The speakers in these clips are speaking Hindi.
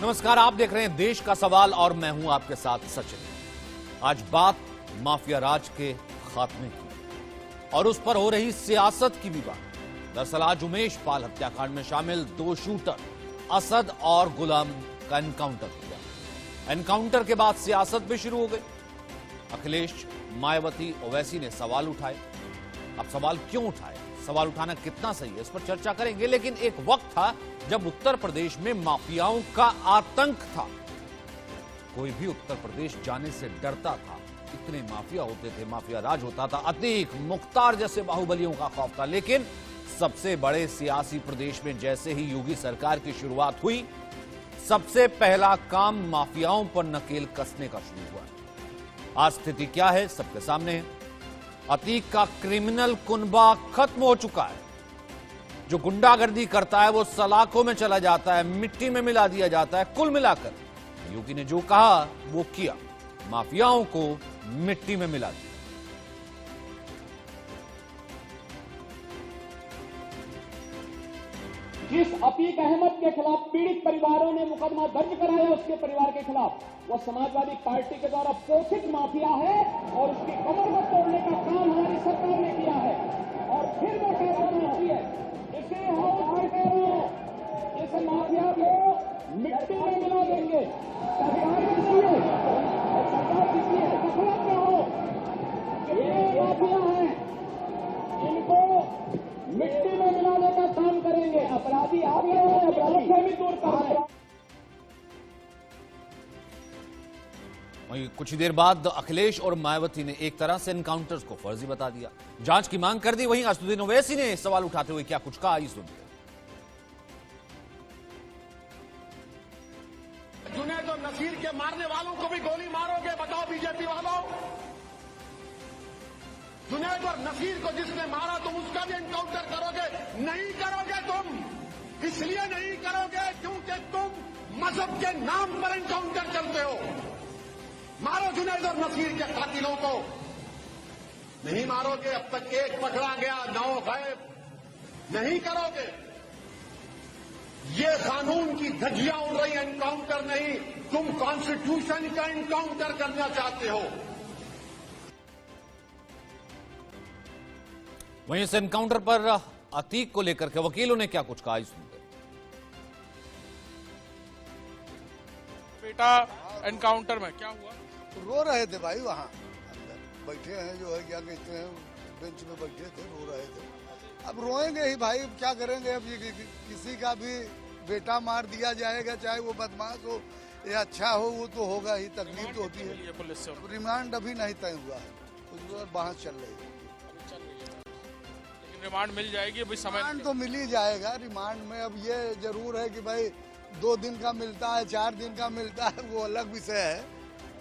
नमस्कार, आप देख रहे हैं देश का सवाल और मैं हूं आपके साथ सचिन। आज बात माफिया राज के खात्मे की और उस पर हो रही सियासत की भी बात। दरअसल आज उमेश पाल हत्याकांड में शामिल 2 शूटर असद और गुलाम का एनकाउंटर हुआ। एनकाउंटर के बाद सियासत भी शुरू हो गई। अखिलेश, मायावती, ओवैसी ने सवाल उठाए। अब सवाल क्यों उठाए, सवाल उठाना कितना सही है, इस पर चर्चा करेंगे। लेकिन एक वक्त था जब उत्तर प्रदेश में माफियाओं का आतंक था। कोई भी उत्तर प्रदेश जाने से डरता था। इतने माफिया होते थे, माफिया राज होता था। अतीक, मुख्तार जैसे बाहुबलियों का खौफ था। लेकिन सबसे बड़े सियासी प्रदेश में जैसे ही योगी सरकार की शुरुआत हुई, सबसे पहला काम माफियाओं पर नकेल कसने का शुरू हुआ। आज स्थिति क्या है, सबके सामने है। अतीक का क्रिमिनल कुनबा खत्म हो चुका है। जो गुंडागर्दी करता है वो सलाखों में चला जाता है, मिट्टी में मिला दिया जाता है। कुल मिलाकर योगी ने जो कहा वो किया, माफियाओं को मिट्टी में मिला दिया। जिस अतीक अहमद के खिलाफ पीड़ित परिवारों ने मुकदमा दर्ज कराया, उसके परिवार के खिलाफ, वह समाजवादी पार्टी के द्वारा पोषित माफिया है और उसकी कमर को तोड़ने का काम हमारी सरकार ने किया है। और फिर वो कार्रवाई होती है। इसे इस माफिया को मिट्टी में मिला देंगे। सरकार किसी है और सरकार किसी है, मतलब क्या हो, ये माफिया है, इनको मिट्टी में मिलाने का काम करेंगे। अपराधी आ गए हैं, अपराधी से भी दूर करेंगे। वहीं कुछ ही देर बाद अखिलेश और मायावती ने एक तरह से एनकाउंटर्स को फर्जी बता दिया, जांच की मांग कर दी। वहीं असदुद्दीन ओवैसी ने सवाल उठाते हुए क्या कुछ कहा, आइए सुनते हैं। जुनैद और नसीर के मारने वालों को भी गोली मारोगे? बताओ बीजेपी वालों। जुनैद और नसीर को जिसने मारा तुम उसका भी एनकाउंटर करोगे? नहीं करोगे तुम। इसलिए नहीं करोगे क्योंकि तुम मजहब के नाम पर एनकाउंटर करते हो। मारो जुनैद और नसीर के कातिलों को। नहीं मारोगे, अब तक एक पकड़ा गया, 9 गायब। नहीं करोगे। ये कानून की धज्जियां उड़ रही, एनकाउंटर नहीं, तुम कॉन्स्टिट्यूशन का एनकाउंटर करना चाहते हो। वहीं इस एनकाउंटर पर अतीक को लेकर के वकीलों ने क्या कुछ कहा, आइए सुनते हैं। बेटा एनकाउंटर में क्या हुआ? रो रहे थे भाई, वहाँ अंदर बैठे हैं, जो है क्या कहते हैं, बेंच में बैठे थे, रो रहे थे। अब रोएंगे ही भाई, क्या करेंगे। अब ये किसी का भी बेटा मार दिया जाएगा, चाहे वो बदमाश हो या अच्छा हो, वो तो होगा ही, तकलीफ तो होती है। पुलिस से रिमांड अभी नहीं तय हुआ है, कुछ बहस चल रही है। लेकिन रिमांड मिल जाएगी अभी समय? रिमांड तो मिल ही जाएगा। रिमांड में अब ये जरूर है कि भाई 2 दिन का मिलता है, 4 दिन का मिलता है, वो अलग विषय है।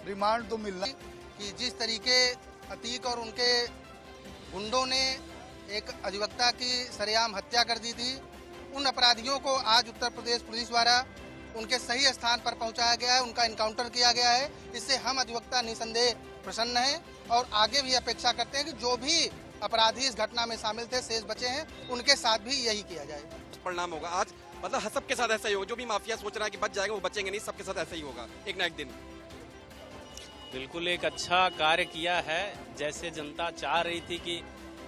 रिमांड तो मिलना। कि जिस तरीके अतीक और उनके गुंडों ने एक अधिवक्ता की सरेआम हत्या कर दी थी, उन अपराधियों को आज उत्तर प्रदेश पुलिस द्वारा उनके सही स्थान पर पहुंचाया गया है, उनका एनकाउंटर किया गया है। इससे हम अधिवक्ता निसंदेह प्रसन्न हैं और आगे भी अपेक्षा करते हैं कि जो भी अपराधी इस घटना में शामिल थे, शेष बचे हैं, उनके साथ भी यही किया जाए। परिणाम होगा आज, मतलब सबके साथ ऐसा ही होगा। जो भी माफिया सोच रहा है कि बच जाएगा, वो बचेंगे नहीं, सबके साथ ऐसा ही होगा एक ना एक दिन। बिल्कुल एक अच्छा कार्य किया है। जैसे जनता चाह रही थी कि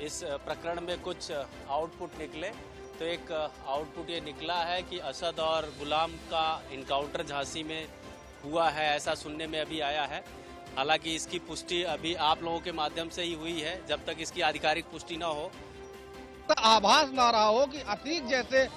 इस प्रकरण में कुछ आउटपुट निकले, तो एक आउटपुट ये निकला है कि असद और गुलाम का इनकाउंटर झांसी में हुआ है, ऐसा सुनने में अभी आया है। हालांकि इसकी पुष्टि अभी आप लोगों के माध्यम से ही हुई है, जब तक इसकी आधिकारिक पुष्टि न हो। तो आभास ना रहा हो कि अतीक जैसे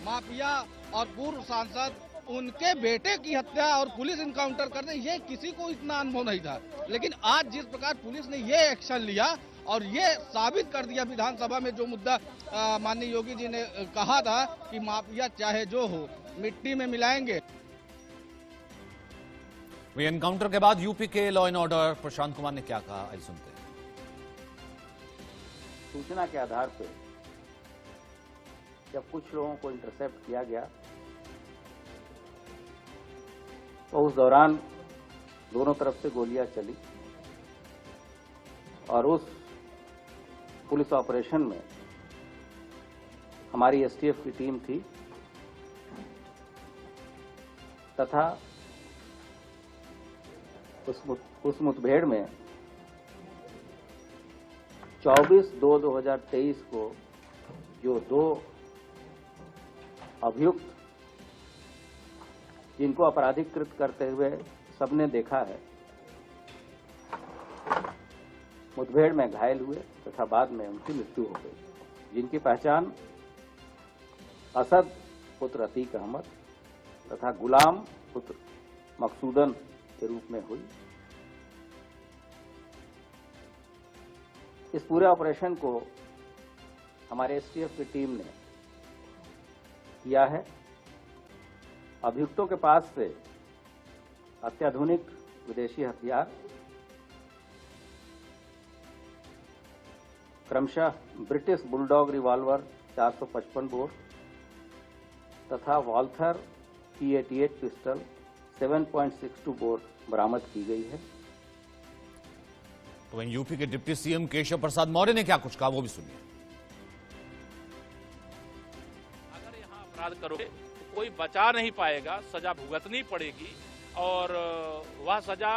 माफिया और पूर्व सांसद, उनके बेटे की हत्या और पुलिस इनकाउंटर करने, ये किसी को इतना अनुभव नहीं था। लेकिन आज जिस प्रकार पुलिस ने ये एक्शन लिया और ये साबित कर दिया विधानसभा में, जो मुद्दा माननीय योगी जी ने कहा था कि माफिया चाहे जो हो मिट्टी में मिलाएंगे। वही एनकाउंटर के बाद यूपी के law and order Prashant Kumar ने क्या कहा, आइए सुनते हैं। सूचना के आधार पर जब कुछ लोगों को इंटरसेप्ट किया गया, तो उस दौरान दोनों तरफ से गोलियां चली और उस पुलिस ऑपरेशन में हमारी एसटीएफ की टीम थी, तथा उस मुठभेड़ में 24/2/2023 को जो 2 अभियुक्त जिनको अपराधीकृत करते हुए सबने देखा है, मुठभेड़ में घायल हुए तथा बाद में उनकी मृत्यु हो गई, जिनकी पहचान असद पुत्र अतीक अहमद तथा गुलाम पुत्र मकसूदन के रूप में हुई। इस पूरे ऑपरेशन को हमारे एसटीएफ की टीम ने किया है। अभियुक्तों के पास से अत्याधुनिक विदेशी हथियार, क्रमशः ब्रिटिश बुलडॉग रिवॉल्वर 455 बोर तथा वॉल्थर P88 पिस्टल 7.62 बोर बरामद की गई है। तो वहीं यूपी के डिप्टी सीएम केशव प्रसाद मौर्य ने क्या कुछ कहा, वो भी सुनिए। अगर यहाँ अपराध करोगे तो कोई बचा नहीं पाएगा, सजा भुगतनी पड़ेगी। और वह सजा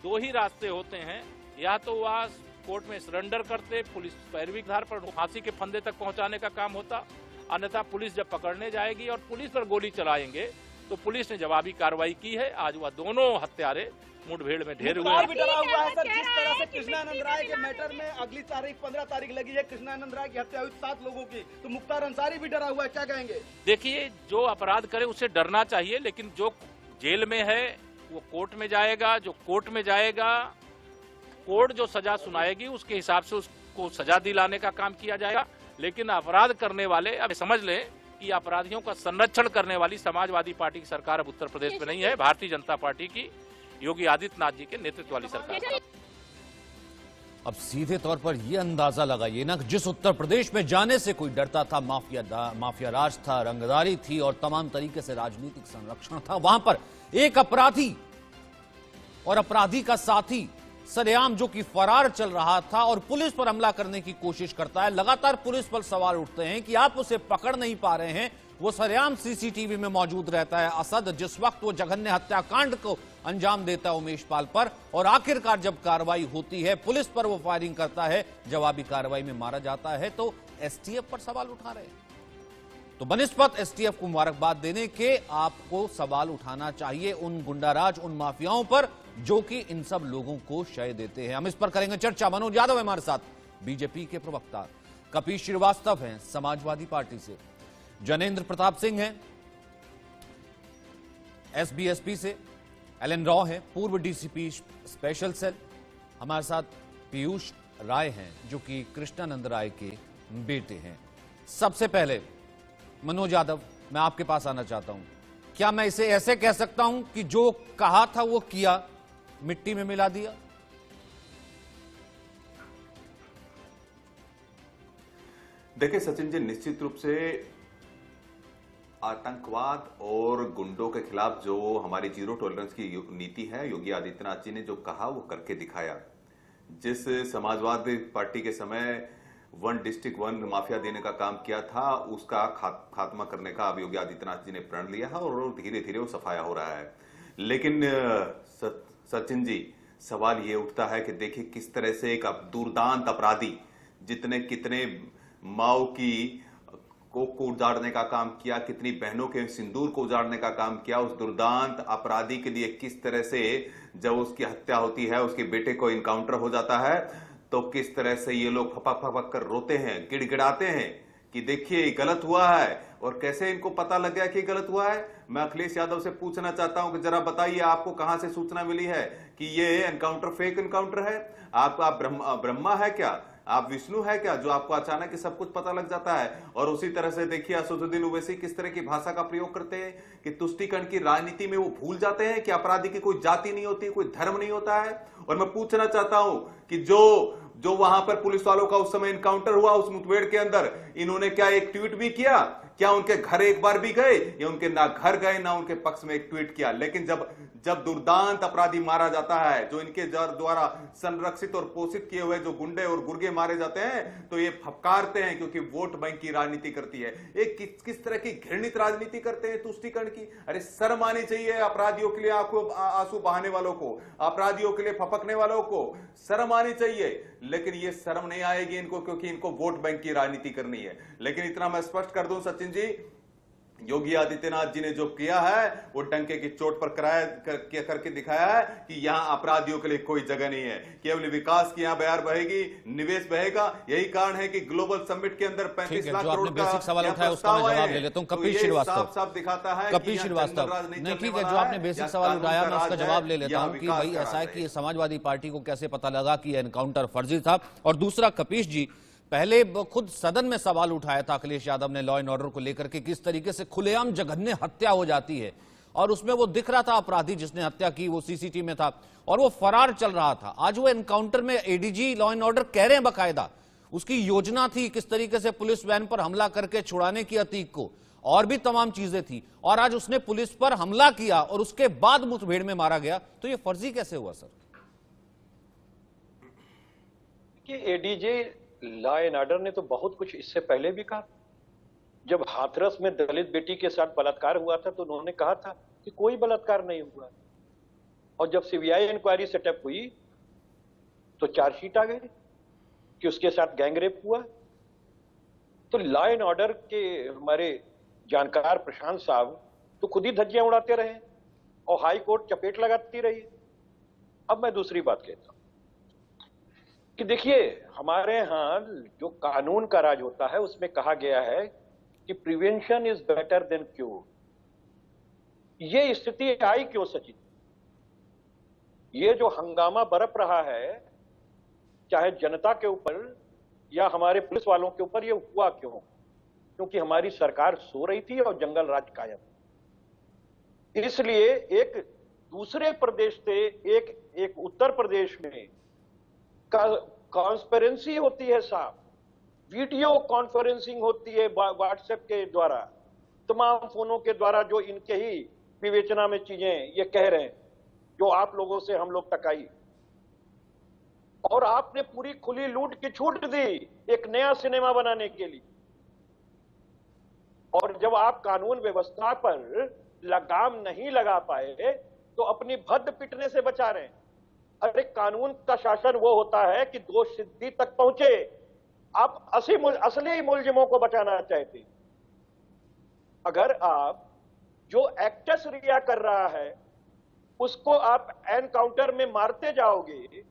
2 ही रास्ते होते हैं, या तो वह कोर्ट में सरेंडर करते, पुलिस पैरवी के आधार पर फांसी के फंदे तक पहुंचाने का काम होता, अन्यथा पुलिस जब पकड़ने जाएगी और पुलिस पर गोली चलाएंगे तो पुलिस ने जवाबी कार्रवाई की है। आज वह दोनों हत्यारे मुठभेड़ में ढेर हुए हैं। भी डरा हुआ है सर, जिस तरह से कृष्णानंद राय के मैटर में अगली तारीख 15 तारीख लगी है, कृष्णानंद राय की हत्या हुई 7 लोगों की, तो मुख्तार अंसारी भी डरा हुआ है, क्या कहेंगे? देखिए, जो अपराध करे उसे डरना चाहिए, लेकिन जो जेल में है वो कोर्ट में जाएगा, जो कोर्ट में जाएगा कोर्ट जो सजा सुनाएगी उसके हिसाब से उसको सजा दिलाने का काम किया जाएगा। लेकिन अपराध करने वाले, अब समझ लें कि अपराधियों का संरक्षण करने वाली समाजवादी पार्टी की सरकार अब उत्तर प्रदेश में नहीं है, भारतीय जनता पार्टी की योगी आदित्यनाथ जी के नेतृत्व वाली सरकार। अब सीधे तौर पर यह अंदाजा लगाइए ना, जिस उत्तर प्रदेश में जाने से कोई डरता था, माफिया राज था, रंगदारी थी और तमाम तरीके से राजनीतिक संरक्षण था, वहां पर एक अपराधी और अपराधी का साथी सरेआम जो कि फरार चल रहा था और पुलिस पर हमला करने की कोशिश करता है। लगातार पुलिस पर सवाल उठते हैं कि आप उसे पकड़ नहीं पा रहे हैं। वो सरेआम सीसीटीवी में मौजूद रहता है असद, जिस वक्त वो जघन्य हत्याकांड को अंजाम देता है उमेश पाल पर, और आखिरकार जब कार्रवाई होती है पुलिस पर वो फायरिंग करता है, जवाबी कार्रवाई में मारा जाता है। तो एसटीएफ पर सवाल उठा रहे हैं। तो बनिस्पत एसटीएफ को मुबारकबाद देने के आपको सवाल उठाना चाहिए उन गुंडाराज, उन माफियाओं पर जो कि इन सब लोगों को शय देते हैं। हम इस पर करेंगे चर्चा। मनोज यादव है हमारे साथ, बीजेपी के प्रवक्ता, कपीश श्रीवास्तव हैं समाजवादी पार्टी से, जनेंद्र प्रताप सिंह हैं एसबीएसपी से, एलन रॉ है पूर्व डीसीपी स्पेशल सेल, हमारे साथ पीयूष राय हैं जो कि कृष्णानंद राय के बेटे हैं। सबसे पहले मनोज यादव, मैं आपके पास आना चाहता हूं। क्या मैं इसे ऐसे कह सकता हूं कि जो कहा था वो किया, मिट्टी में मिला दिया? देखिए सचिन जी, निश्चित रूप से आतंकवाद और गुंडों के खिलाफ जो हमारी जीरो टॉलरेंस की नीति है, योगी आदित्यनाथ जी ने जो कहा वो करके दिखाया। जिस समाजवादी पार्टी के समय 1 डिस्ट्रिक्ट 1 माफिया देने का काम किया था, उसका खात्मा करने का अब योगी आदित्यनाथ जी ने प्रण लिया है और धीरे धीरे वो सफाया हो रहा है। लेकिन सचिन जी, सवाल ये उठता है कि देखिए किस तरह से एक दुर्दांत अपराधी, जितने कितने माओ की को उजाड़ने का काम किया, कितनी बहनों के सिंदूर को उजाड़ने का काम किया, उस दुर्दांत अपराधी के लिए किस तरह से जब उसकी हत्या होती है, उसके बेटे को इनकाउंटर हो जाता है, तो किस तरह से ये लोग फपक फपक कर रोते हैं, गिड़गिड़ाते हैं कि देखिए गलत हुआ है। और कैसे इनको पता लग गया कि गलत हुआ है? मैं अखिलेश यादव से पूछना चाहता हूं कि जरा बताइए, आपको कहां से सूचना मिली है कि ये एनकाउंटर फेक एनकाउंटर है? आप ब्रह्मा है क्या? आप विष्णु है क्या जो आपको अचानक ही सब कुछ पता लग जाता है? और उसी तरह से देखिए असदुद्दीन ओवैसी किस तरह की भाषा का प्रयोग करते हैं कि तुष्टीकरण की राजनीति में वो भूल जाते हैं कि अपराधी की कोई जाति नहीं होती, कोई धर्म नहीं होता है। और मैं पूछना चाहता हूं कि जो वहां पर पुलिस वालों का उस समय एनकाउंटर हुआ, उस मुठभेड़ के अंदर इन्होंने क्या एक ट्वीट भी किया क्या उनके घर एक बार भी गए? या उनके ना घर गए ना उनके पक्ष में एक ट्वीट किया। लेकिन जब दुर्दांत अपराधी मारा जाता है, जो इनके द्वारा संरक्षित और पोषित किए हुए जो गुंडे और गुर्गे मारे जाते हैं, तो ये फपकारते हैं क्योंकि वोट बैंक की राजनीति करती है। एक किस तरह की घृणित राजनीति करते हैं तुष्टीकरण की। अरे शर्म आनी चाहिए अपराधियों के लिए, आंसू बहाने वालों को, अपराधियों के लिए फपकने वालों को शर्म आनी चाहिए। लेकिन ये शर्म नहीं आएगी इनको, क्योंकि इनको वोट बैंक की राजनीति करनी है। लेकिन इतना मैं स्पष्ट कर दूं सचिन जी, योगी आदित्यनाथ जी ने जो किया है वो डंके की चोट पर करके दिखाया है कि यहां अपराधियों के लिए कोई जगह नहीं है। केवल विकास की यहां बयार बहेगी, निवेश बहेगा। यही कारण है कि ग्लोबल समिट के अंदर 35 लाख करोड़ का बेसिक सवाल उठाया उसका मैं जवाब ले लेता हूं। कपिल श्रीवास्तव साफ दिखाता है, कपिल श्रीवास्तव नहीं, ठीक है, जो आपने बेसिक सवाल उठाया मैं उसका जवाब ले लेता हूं कि भाई ऐसा है कि समाजवादी पार्टी को कैसे पता लगा कि एनकाउंटर फर्जी था। और दूसरा, कपिश जी पहले खुद सदन में सवाल उठाया था अखिलेश यादव ने लॉ एंड ऑर्डर को लेकर के, किस तरीके से खुलेआम जघन्य हत्या हो जाती है और उसमें वो दिख रहा था अपराधी जिसने हत्या की, वो सीसीटीवी में था और वो फरार चल रहा था। आज वो एनकाउंटर में एडीजी लॉ एंड ऑर्डर कह रहे हैं बकायदा उसकी योजना थी किस तरीके से पुलिस वैन पर हमला करके छुड़ाने की अतीक को, और भी तमाम चीजें थी। और आज उसने पुलिस पर हमला किया और उसके बाद मुठभेड़ में मारा गया, तो ये फर्जी कैसे हुआ सर? कि एडीजी लॉ एंड ऑर्डर ने तो बहुत कुछ इससे पहले भी कहा। जब हाथरस में दलित बेटी के साथ बलात्कार हुआ था तो उन्होंने कहा था कि कोई बलात्कार नहीं हुआ, और जब सीबीआई इंक्वायरी सेटअप हुई तो चार्जशीट आ गई कि उसके साथ गैंगरेप हुआ। तो लॉ एंड ऑर्डर के हमारे जानकार प्रशांत साहब तो खुद ही धज्जियां उड़ाते रहे और हाई कोर्ट चपेट लगाती रही। अब मैं दूसरी बात कहता हूं कि देखिए, हमारे यहां जो कानून का राज होता है उसमें कहा गया है कि prevention is better than cure. ये स्थिति आई क्यों सचिन? ये जो हंगामा बरप रहा है चाहे जनता के ऊपर या हमारे पुलिस वालों के ऊपर, ये हुआ क्यों? क्योंकि हमारी सरकार सो रही थी और जंगल राज कायम। इसलिए एक दूसरे प्रदेश से एक उत्तर प्रदेश में कॉन्स्पिरेंसी होती है साहब, वीडियो कॉन्फ्रेंसिंग होती है व्हाट्सएप के द्वारा, तमाम फोनों के द्वारा, जो इनके ही विवेचना में चीजें ये कह रहे हैं जो आप लोगों से हम लोग तक आई। और आपने पूरी खुली लूट की छूट दी एक नया सिनेमा बनाने के लिए। और जब आप कानून व्यवस्था पर लगाम नहीं लगा पाए तो अपनी भद्द पिटने से बचा रहे हैं। अरे कानून का शासन वो होता है कि दोष सिद्धि तक पहुंचे। आप असली मुलजिमों को बचाना चाहते, अगर आप जो एक्ट्रेस रिया कर रहा है उसको आप एनकाउंटर में मारते जाओगे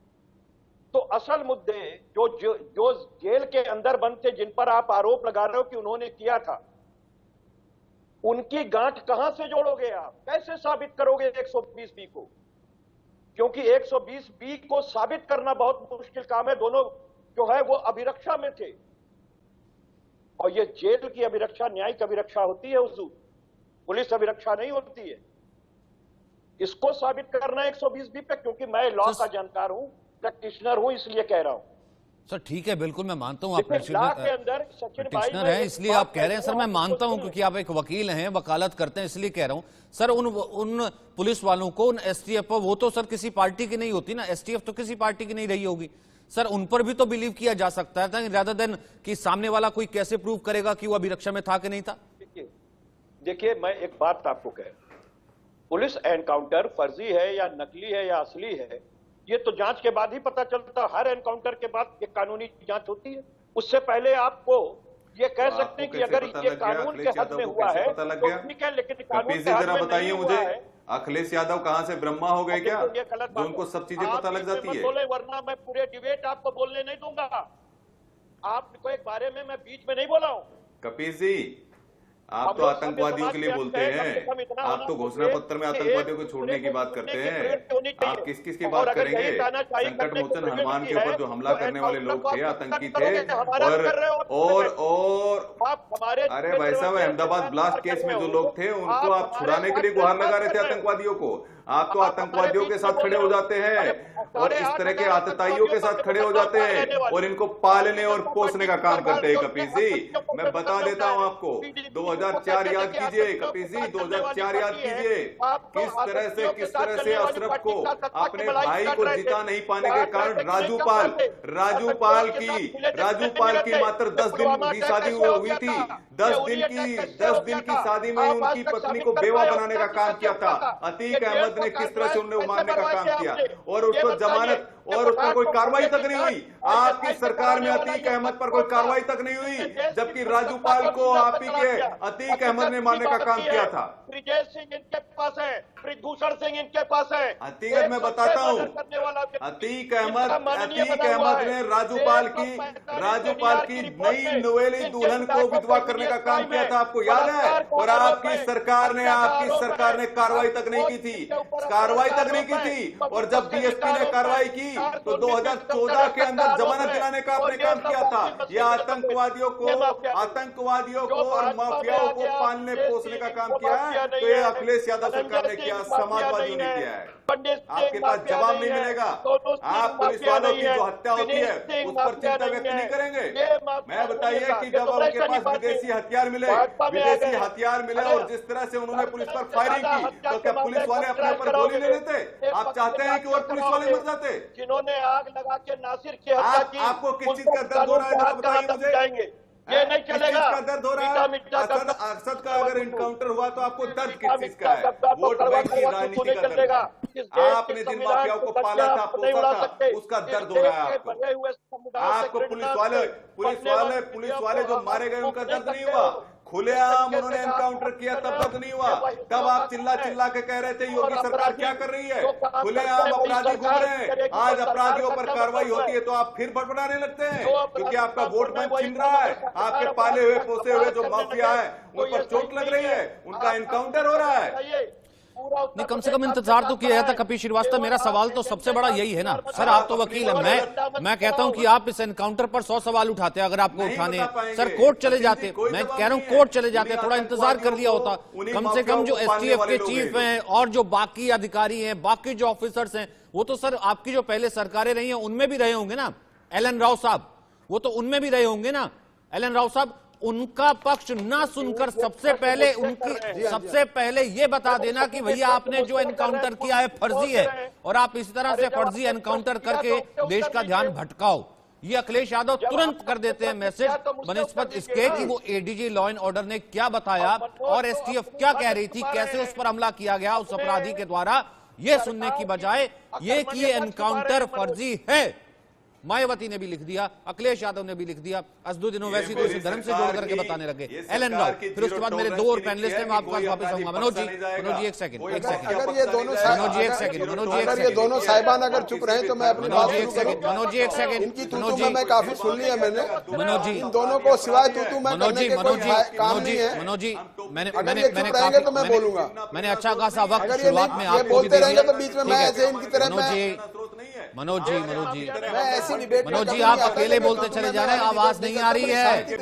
तो असल मुद्दे जो जेल के अंदर बंद थे, जिन पर आप आरोप लगा रहे हो कि उन्होंने किया था, उनकी गांठ कहां से जोड़ोगे आप? कैसे साबित करोगे 120B को? क्योंकि 120B को साबित करना बहुत मुश्किल काम है। दोनों जो है वो अभिरक्षा में थे, और ये जेल की अभिरक्षा न्यायिक अभिरक्षा होती है हुजूर, पुलिस अभिरक्षा नहीं होती है। इसको साबित करना 120B पे, क्योंकि मैं लॉ का जानकार हूं, प्रैक्टिशनर हूं, इसलिए कह रहा हूं सर। ठीक है, बिल्कुल मैं मानता हूं आप प्रैक्टिशनर हैं, इसलिए आप कह रहे हैं सर। मैं मानता हूं क्योंकि आप एक वकील हैं, वकालत करते हैं, इसलिए कह रहा हूं सर। उन पुलिस वालों को, उन एसटीएफ पर, वो तो सर किसी पार्टी की नहीं होती ना, एसटीएफ तो किसी पार्टी की नहीं रही होगी सर। उन पर भी तो बिलीव किया जा सकता है रादर देन कि सामने वाला कोई कैसे प्रूव करेगा कि वो अभिरक्षा में था कि नहीं था। देखिए मैं एक बात आपको कह, पुलिस एनकाउंटर फर्जी है या नकली है या असली है, ये तो जांच के बाद ही पता चलता। हर एनकाउंटर के बाद एक कानूनी जांच होती है। उससे पहले आपको ये कह सकते हैं कि अगर ये कानून के हद में हुआ है तो ठीक है, लेकिन कानून के हद में नहीं हुआ है। अखिलेश यादव कहां से ब्रह्मा हो गए क्या, जो उनको सब चीजें पता लग जाती है? बोले, वरना मैं पूरे डिबेट आपको बोलने नहीं दूंगा। आपको एक बारे में मैं बीच में नहीं बोला हूं। कपिल जी, आप तो आतंकवादियों के लिए बोलते हैं, आप तो घोषणा पत्र में आतंकवादियों को छोड़ने की बात करते हैं। आप किस किस की बात करेंगे? संकट मोचन हनुमान के ऊपर जो हमला करने वाले लोग थे, आतंकी थे, और अरे भाई साहब, अहमदाबाद ब्लास्ट केस में जो लोग थे उनको आप छुड़ाने के लिए गुहार लगा रहे थे आतंकवादियों को। आप तो आतंकवादियों के साथ खड़े हो जाते हैं और इस तरह के आतताइयों के साथ खड़े हो जाते हैं और इनको पालने और पोसने का काम करते हैं। कपिल जी, मैं बता देता हूं आपको, 2004 याद कीजिए कपिल जी, 2004 याद कीजिए, किस तरह से अशरफ को अपने भाई को जिता नहीं पाने के कारण राजूपाल की मात्र 10 दिन की शादी हुई थी। 10 दिन की शादी में उनकी पत्नी को बेवा बनाने का काम किया था। अतीक अहमद ने किस तरह से उन्हें मारने का काम किया और उसको जमानत और उस पर कोई कार्रवाई तक नहीं हुई। आपकी सरकार में अतीक अहमद पर कोई कार्रवाई तक नहीं हुई, जबकि राजूपाल को आप ही के अतीक अहमद ने मारने का काम किया था। ब्रिजेश सिंह इनके पास है, ब्रिजभूषण सिंह इनके पास है। अतीक मैं बताता हूँ, अतीक अहमद ने राजूपाल की नई नवेली दुल्हन को विधवा करने का काम किया था, आपको याद है? और आपकी सरकार ने कार्रवाई तक नहीं की थी। और जब डीएसपी ने कार्रवाई की तो 2014 के अंदर जमानत दिलाने का आपने काम किया था। यह आतंकवादियों को और माफियाओं को पालने पोसने का काम किया है, तो ये अखिलेश यादव सरकार ने किया, समाजवादियों ने किया है। आपके पास जवाब नहीं मिलेगा। आप पुलिस वालों की जो हत्या होती है उस पर चिंता व्यक्त नहीं करेंगे। मैं बताइए कि जब उनके पास विदेशी हथियार मिले और जिस तरह से उन्होंने पुलिस पर फायरिंग की, तो क्या पुलिस वाले अपने ऊपर गोली ले लेते? आप चाहते हैं कि और पुलिस वाले मर जाते? जिन्होंने आग लगा के नासिर की हत्या की, आपको किस चीज का दर्द हो रहा है जरा बताइए मुझे। ये नहीं चलेगा। का दर्द हो रहा है? असद का अगर इनकाउंटर हुआ तो आपको दर्द किस चीज का है? वोट बैंक की राजनीति का दर्द है। आपने जिन माफियाओं को पाला था, पोसा था, उसका दर्द हो रहा है आपको। पुलिस वाले जो मारे गए उनका दर्द नहीं हुआ। खुलेआम उन्होंने एनकाउंटर किया तब तक नहीं हुआ। तब आप चिल्ला के कह रहे थे योगी सरकार क्या कर रही है, खुलेआम अपराधी घूम रहे हैं। आज अपराधियों पर कार्रवाई होती है तो आप फिर बड़बड़ाने लगते हैं, क्योंकि आपका वोट बैंक छिन रहा है। आपके पाले हुए पोसे हुए जो माफिया है उन पर चोट लग रही है, उनका एनकाउंटर हो रहा है। नहीं, कम से कम इंतजार तो किया जाता। कपिल श्रीवास्तव, मेरा सवाल तो सबसे बड़ा यही है ना सर, आप तो वकील हैं, मैं कहता हूं कि आप इस एनकाउंटर पर 100 सवाल उठाते हैं। अगर आपको उठाने सर कोर्ट चले जाते, मैं कह रहा हूं कोर्ट चले जाते, थोड़ा इंतजार कर लिया होता। कम से कम जो एसटीएफ के चीफ हैं और जो बाकी अधिकारी हैं, बाकी जो ऑफिसर्स हैं, वो तो सर आपकी जो पहले सरकारें रही हैं उनमें भी रहे होंगे ना। एलन राव साहब, वो तो उनमें भी रहे होंगे ना। एलन राव साहब, उनका पक्ष ना सुनकर सबसे पहले ये बता देना कि भैया आपने जो एनकाउंटर किया है फर्जी है, और आप इस तरह से फर्जी एनकाउंटर करके देश का ध्यान भटकाओ। ये अखिलेश यादव तुरंत कर देते हैं मैसेज, बनिस्बत इसके कि वो एडीजी लॉ एंड ऑर्डर ने क्या बताया और एसटीएफ क्या कह रही थी, कैसे उस पर हमला किया गया उस अपराधी के द्वारा, ये सुनने की बजाय ये कि ये एनकाउंटर फर्जी है। मायावती ने भी लिख दिया, अखिलेश यादव ने भी लिख दिया, असदुद्दीन ओवैसी तो इसे धर्म से जोड़ करके बताने लगे, एलन राव। फिर उसके बाद मेरे 2 और पैनलिस्ट हैं, मैं आपके पास वापस आऊंगा। मनोज जी एक सेकंड, अगर ये दोनों साहिबान अगर चुप रहे तो मैं अपनी बात शुरू करूं। मनोज जी एक सेकंड, इनकी तू मैं काफी सुन लिया मैंने। मनोज जी, इन दोनों को सिवाय तू मैं करने के कोई काम नहीं है। मनोज जी, मैंने तो मैं बोलूंगा। मैंने अच्छा खासा वक्त अगर शुरुआत में आपको बोलते रहेंगे तो बीच में मैं ऐसे इनकी तरह मनोज जी मैं ऐसी डिबेट मनोज जी आप अकेले बोलते चले जा रहे हैं, आवाज नहीं आ रही है।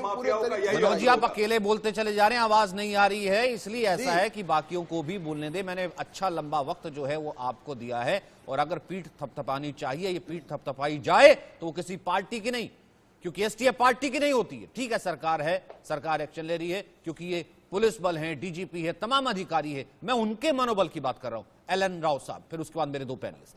मनोज जी आप अकेले बोलते चले जा रहे हैं, आवाज नहीं आ रही है, इसलिए ऐसा है कि बाकियों को भी बोलने दे। मैंने अच्छा लंबा वक्त जो है वो आपको दिया है, और अगर पीठ थपथपानी चाहिए, ये पीठ थपथपाई जाए तो वो किसी पार्टी की नहीं, क्योंकि एसटीएफ पार्टी की नहीं होती है। ठीक है, सरकार है, सरकार एक्शन ले रही है, क्योंकि ये पुलिस बल है, डीजीपी है, तमाम अधिकारी है, मैं उनके मनोबल की बात कर रहा हूं। एलन राव साहब, फिर उसके बाद मेरे 2 पैनलिस्ट।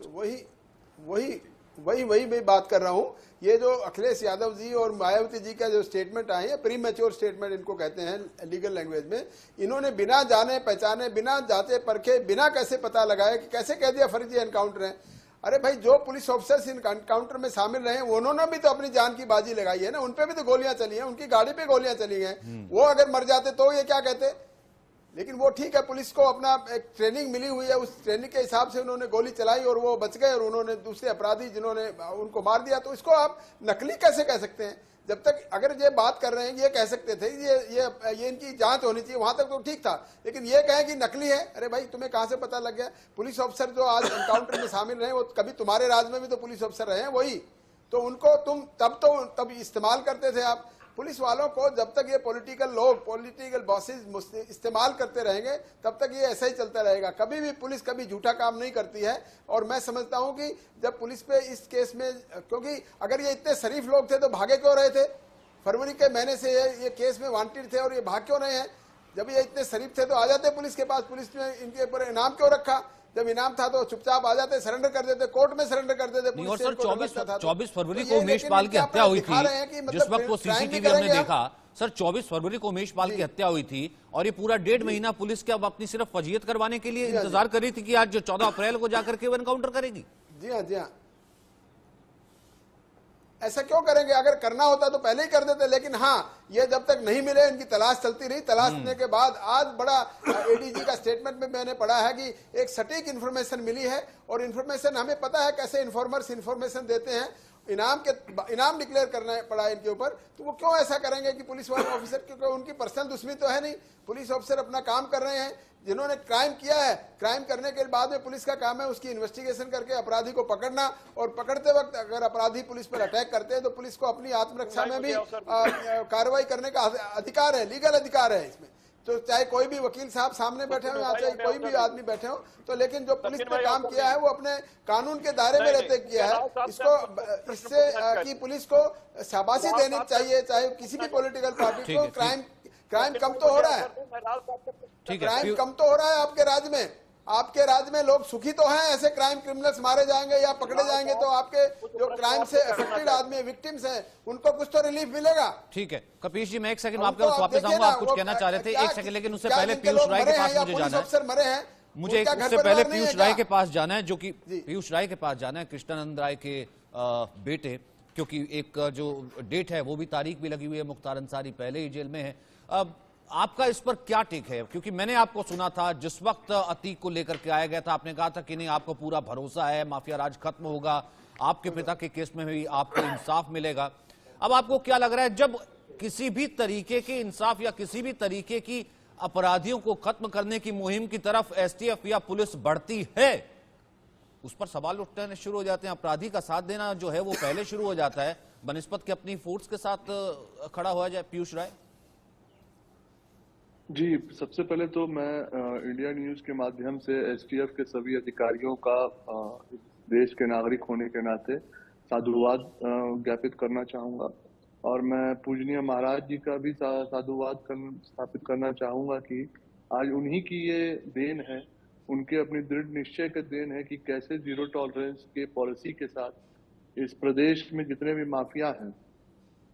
वही मैं बात कर रहा हूं। ये जो अखिलेश यादव जी और मायावती जी का जो स्टेटमेंट आए हैं, प्री मैच्योर स्टेटमेंट इनको कहते हैं लीगल लैंग्वेज में, इन्होंने बिना जाने पहचाने, बिना जांचे परखे, बिना कैसे पता लगाए कि कैसे कह दिया फर्जी एनकाउंटर है। अरे भाई, जो पुलिस ऑफिसर्स इन एनकाउंटर में शामिल रहे हैं उन्होंने भी तो अपनी जान की बाजी लगाई है ना, उनपे भी तो गोलियां चली हैं, उनकी गाड़ी पे गोलियां चली हैं। वो अगर मर जाते तो ये क्या कहते? लेकिन वो ठीक है, पुलिस को अपना एक ट्रेनिंग मिली हुई है, उस ट्रेनिंग के हिसाब से उन्होंने गोली चलाई और वो बच गए, और उन्होंने दूसरे अपराधी जिन्होंने उनको मार दिया, तो इसको आप नकली कैसे कह सकते हैं? जब तक अगर ये बात कर रहे हैं, ये कह सकते थे ये इनकी जांच होनी चाहिए, वहां तक तो ठीक था। लेकिन ये कहें कि नकली है, अरे भाई तुम्हें कहां से पता लग गया? पुलिस ऑफिसर जो आज एनकाउंटर में शामिल रहे, वो कभी तुम्हारे राज में भी तो पुलिस ऑफिसर रहे हैं वही, तो उनको तुम तब इस्तेमाल करते थे आप। पुलिस वालों को जब तक ये पॉलिटिकल लोग, पॉलिटिकल बॉसेस इस्तेमाल करते रहेंगे तब तक ये ऐसा ही चलता रहेगा। कभी भी पुलिस कभी झूठा काम नहीं करती है। और मैं समझता हूं कि जब पुलिस पे इस केस में, क्योंकि अगर ये इतने शरीफ लोग थे तो भागे क्यों रहे थे? फरवरी के महीने से ये केस में वांटेड थे और ये भाग क्यों रहे हैं? जब ये इतने शरीफ थे तो आ जाते पुलिस के पास। पुलिस ने इनके ऊपर इनाम क्यों रखा? जब इनाम था तो चुपचाप आ जाते, सरेंडर कर देते, कोर्ट में सरेंडर कर देते। और सर 24 फरवरी को उमेश पाल की हत्या हुई थी, जिस वक्त वो सीसीटीवी हमने देखा सर, 24 फरवरी को उमेश पाल की हत्या हुई थी और ये पूरा 1.5 महीना पुलिस के अब अपनी सिर्फ फजीयत करवाने के लिए इंतजार कर रही थी कि आज जो 14 अप्रैल को जाकर के वो एनकाउंटर करेगी। जी हाँ, जी हाँ। ऐसा क्यों करेंगे? अगर करना होता तो पहले ही कर देते। लेकिन हाँ, ये जब तक नहीं मिले इनकी तलाश चलती रही। तलाशने के बाद आज बड़ा एडीजी का स्टेटमेंट में मैंने पढ़ा है कि एक सटीक इन्फॉर्मेशन मिली है और इन्फॉर्मेशन हमें पता है कैसे इन्फॉर्मर्स इन्फॉर्मेशन देते हैं। इनाम डिक्लेयर करना पड़ा इनके ऊपर, तो वो क्यों ऐसा करेंगे कि पुलिस वाले ऑफिसर, क्योंकि उनकी पर्सनल दुश्मनी तो है नहीं। पुलिस ऑफिसर अपना काम कर रहे हैं। जिन्होंने क्राइम किया है, क्राइम करने के बाद में पुलिस का काम है उसकी इन्वेस्टिगेशन करके अपराधी को पकड़ना। और पकड़ते वक्त अगर अपराधी पुलिस पर अटैक करते हैं तो पुलिस को अपनी आत्मरक्षा में भी कार्रवाई करने का अधिकार है, लीगल अधिकार है इसमें। तो चाहे कोई भी वकील साहब सामने बैठे हो या चाहे कोई भी आदमी बैठे हो, तो लेकिन जो पुलिस ने काम किया है वो अपने कानून के दायरे में रहते किया है। इसको इससे कि पुलिस को शाबाशी देनी चाहिए, चाहे किसी भी पॉलिटिकल पार्टी को। क्राइम कम तो हो रहा है, क्राइम कम तो हो रहा है आपके राज्य में। आपके राज्य में लोग सुखी तो हैं? ऐसे क्राइम क्रिमिनल्स मारे जाएंगे या पकड़े जाएंगे तो आपके जो क्राइम से अफेक्टेड आदमी, विक्टिम्स हैं, उनको कुछ तो रिलीफ मिलेगा। ठीक है कपीश जी, मैं एक सेकंड आपके पास वापस आऊंगा। आप कुछ कहना चाह रहे थे, एक सेकंड, लेकिन उससे पहले पीयूष राय के पास मुझे जाना है। मरे हैं, मुझे उससे पहले पीयूष राय के पास जाना है, जो कि पीयूष राय के पास जाना है, कृष्णानंद राय के बेटे, क्योंकि एक जो डेट है वो भी तारीख भी लगी हुई है। मुख्तार अंसारी पहले ही जेल में है। अब आपका इस पर क्या टेक है? क्योंकि मैंने आपको सुना था जिस वक्त अतीक को लेकर के आया गया था, आपने कहा था कि नहीं आपको पूरा भरोसा है, माफिया राज खत्म होगा, आपके पिता के केस में भी आपको इंसाफ मिलेगा। अब आपको क्या लग रहा है, जब किसी भी तरीके के इंसाफ या किसी भी तरीके की अपराधियों को खत्म करने की मुहिम की तरफ एसटीएफ या पुलिस बढ़ती है, उस पर सवाल उठने शुरू हो जाते हैं। अपराधी का साथ देना जो है वो पहले शुरू हो जाता है बनिस्बत के अपनी फोर्स के साथ खड़ा हुआ जाए। पीयूष राय जी, सबसे पहले तो मैं इंडिया न्यूज के माध्यम से एसटीएफ के सभी अधिकारियों का देश के नागरिक होने के नाते साधुवाद ज्ञापित करना चाहूंगा और मैं पूजनीय महाराज जी का भी साधुवाद स्थापित करना चाहूंगा कि आज उन्हीं की ये देन है, उनके अपनी दृढ़ निश्चय के देन है कि कैसे जीरो टॉलरेंस के पॉलिसी के साथ इस प्रदेश में जितने भी माफिया हैं,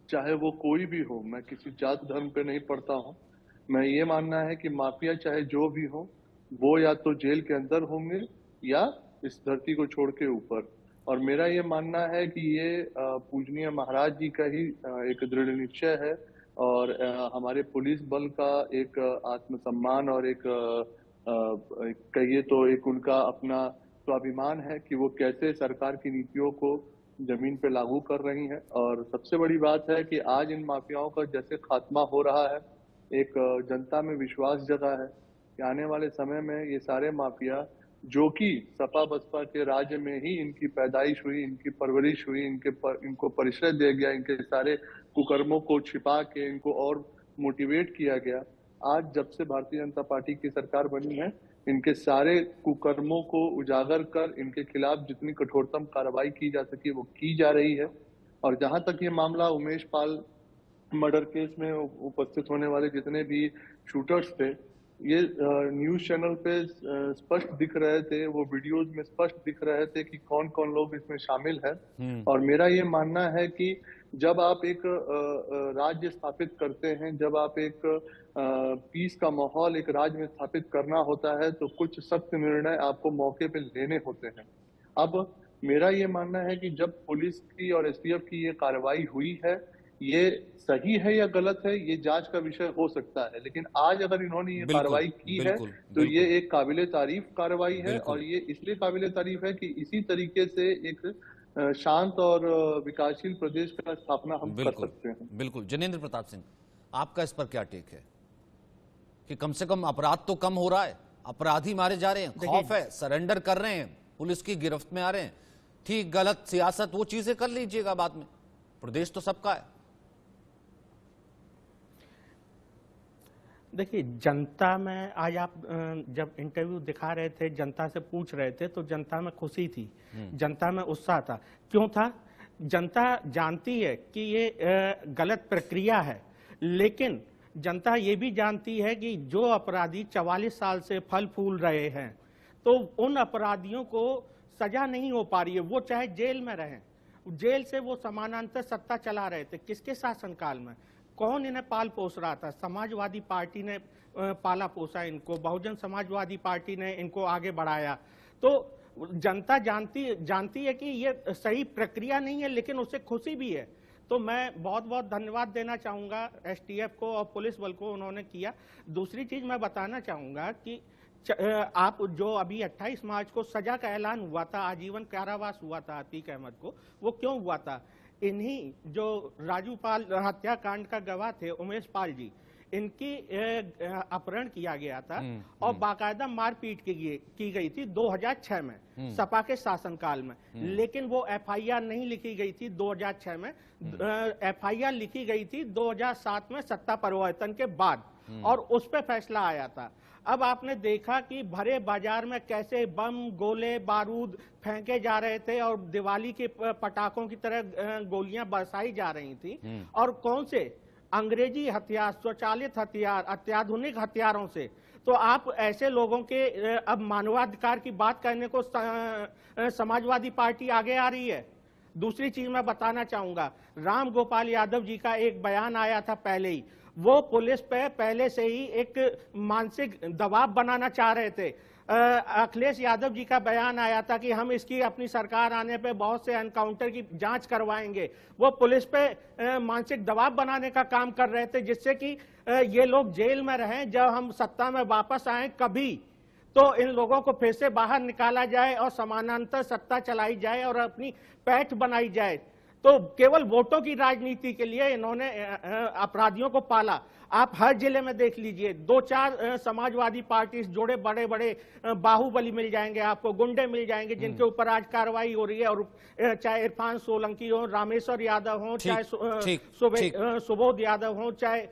चाहे वो कोई भी हो, मैं किसी जात धर्म पे नहीं पढ़ता हूँ, मैं ये मानना है कि माफिया चाहे जो भी हो वो या तो जेल के अंदर होंगे या इस धरती को छोड़ के ऊपर। और मेरा ये मानना है कि ये पूजनीय महाराज जी का ही एक दृढ़ निश्चय है और हमारे पुलिस बल का एक आत्मसम्मान और एक कहिए तो एक उनका अपना स्वाभिमान है कि वो कैसे सरकार की नीतियों को जमीन पे लागू कर रही हैं। और सबसे बड़ी बात है कि आज इन माफियाओं का जैसे खात्मा हो रहा है, एक जनता में विश्वास जगा है कि आने वाले समय में ये सारे माफिया जो कि सपा बसपा के राज्य में ही इनकी पैदाइश हुई, इनकी परवरिश हुई, इनको परिचय दिया गया, इनके सारे कुकर्मों को छिपा के इनको और मोटिवेट किया गया, आज जब से भारतीय जनता पार्टी की सरकार बनी है, इनके सारे कुकर्मों को उजागर कर इनके खिलाफ जितनी कठोरतम कार्रवाई की जा सके वो की जा रही है। और जहां तक ये मामला उमेश पाल मर्डर केस में उपस्थित होने वाले जितने भी शूटर्स थे, ये न्यूज चैनल पे स्पष्ट दिख रहे थे, वो वीडियोस में स्पष्ट दिख रहे थे कि कौन कौन लोग इसमें शामिल हैं। और मेरा ये मानना है कि जब आप एक राज्य स्थापित करते हैं, जब आप एक पीस का माहौल एक राज्य में स्थापित करना होता है तो कुछ सख्त निर्णय आपको मौके पे लेने होते हैं। अब मेरा ये मानना है कि जब पुलिस की और एसटीएफ की ये कार्रवाई हुई है, ये सही है या गलत है ये जांच का विषय हो सकता है, लेकिन आज अगर इन्होंने ये कार्रवाई की है तो ये एक काबिले तारीफ कार्रवाई है। और ये इसलिए काबिले तारीफ है कि इसी तरीके से एक शांत और विकासशील प्रदेश का स्थापना हम कर सकते हैं। बिल्कुल। जनेंद्र प्रताप सिंह, आपका इस पर क्या टेक है कि कम से कम अपराध तो कम हो रहा है, अपराधी मारे जा रहे हैं, खौफ है, सरेंडर कर रहे हैं, पुलिस की गिरफ्त में आ रहे हैं। ठीक गलत सियासत वो चीजें कर लीजिएगा बाद में, प्रदेश तो सबका है। देखिए, जनता में आज आप जब इंटरव्यू दिखा रहे थे, जनता से पूछ रहे थे, तो जनता में खुशी थी, जनता में उत्साह था। क्यों था? जनता जानती है कि ये गलत प्रक्रिया है, लेकिन जनता ये भी जानती है कि जो अपराधी 44 साल से फल फूल रहे हैं, तो उन अपराधियों को सजा नहीं हो पा रही है, वो चाहे जेल में रहें। जेल से वो समानांतर सत्ता चला रहे थे, किसके शासनकाल में? कौन इन्हें पाल पोस रहा था? समाजवादी पार्टी ने पाला पोसा इनको, बहुजन समाजवादी पार्टी ने इनको आगे बढ़ाया। तो जनता जानती है कि ये सही प्रक्रिया नहीं है, लेकिन उससे खुशी भी है। तो मैं बहुत बहुत धन्यवाद देना चाहूँगा एसटीएफ को और पुलिस बल को, उन्होंने किया। दूसरी चीज़ मैं बताना चाहूँगा कि आप जो अभी 28 मार्च को सजा का ऐलान हुआ था, आजीवन कारावास हुआ था अतीक अहमद को, वो क्यों हुआ था? इन्हीं जो राजू पाल हत्याकांड का गवाह थे, उमेश पाल जी, इनकी अपहरण किया गया था और बाकायदा मारपीट की गई थी 2006 में सपा के शासनकाल में। लेकिन वो एफआईआर नहीं लिखी गई थी 2006 में, एफआईआर लिखी गई थी 2007 में सत्ता परिवर्तन के बाद, और उस पर फैसला आया था। अब आपने देखा कि भरे बाजार में कैसे बम, गोले, बारूद फेंके जा रहे थे और दिवाली के पटाखों की तरह गोलियां बरसाई जा रही थी, और कौन से अंग्रेजी हथियार, स्वचालित हथियार, अत्याधुनिक हथियारों से। तो आप ऐसे लोगों के अब मानवाधिकार की बात करने को समाजवादी पार्टी आगे आ रही है। दूसरी चीज मैं बताना चाहूंगा, राम गोपाल यादव जी का एक बयान आया था पहले ही, वो पुलिस पे पहले से ही एक मानसिक दबाव बनाना चाह रहे थे। अखिलेश यादव जी का बयान आया था कि हम इसकी अपनी सरकार आने पे बहुत से एनकाउंटर की जांच करवाएंगे। वो पुलिस पे मानसिक दबाव बनाने का काम कर रहे थे, जिससे कि ये लोग जेल में रहें, जब हम सत्ता में वापस आए कभी तो इन लोगों को फिर से बाहर निकाला जाए और समानांतर सत्ता चलाई जाए और अपनी पैठ बनाई जाए। तो केवल वोटों की राजनीति के लिए इन्होंने अपराधियों को पाला। आप हर जिले में देख लीजिए, 2-4 समाजवादी पार्टी जोड़े बड़े बड़े बाहुबली मिल जाएंगे आपको, गुंडे मिल जाएंगे जिनके ऊपर आज कार्रवाई हो रही है। और चाहे इरफान सोलंकी हो, रामेश्वर यादव हो, चाहे सुबोध यादव हो, चाहे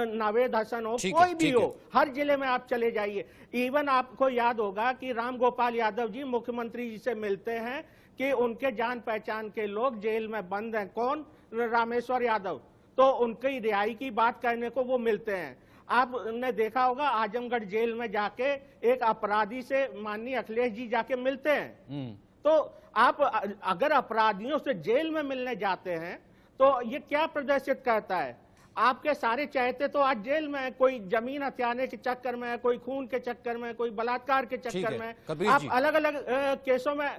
नावेद हसन हो, कोई भी हो, हर जिले में आप चले जाइए। इवन आपको याद होगा कि राम गोपाल यादव जी मुख्यमंत्री जी से मिलते हैं कि उनके जान पहचान के लोग जेल में बंद हैं। कौन? रामेश्वर यादव। तो उनकी रिहाई की बात करने को वो मिलते हैं। आपने देखा होगा आजमगढ़ जेल में जाके एक अपराधी से माननीय अखिलेश जी जाके मिलते हैं। तो आप अगर अपराधियों से जेल में मिलने जाते हैं तो ये क्या प्रदर्शित करता है? आपके सारे चहेते तो आज जेल में है, कोई जमीन हथियाने के चक्कर में है, कोई खून के चक्कर में, कोई बलात्कार के चक्कर में। आप अलग अलग केसों में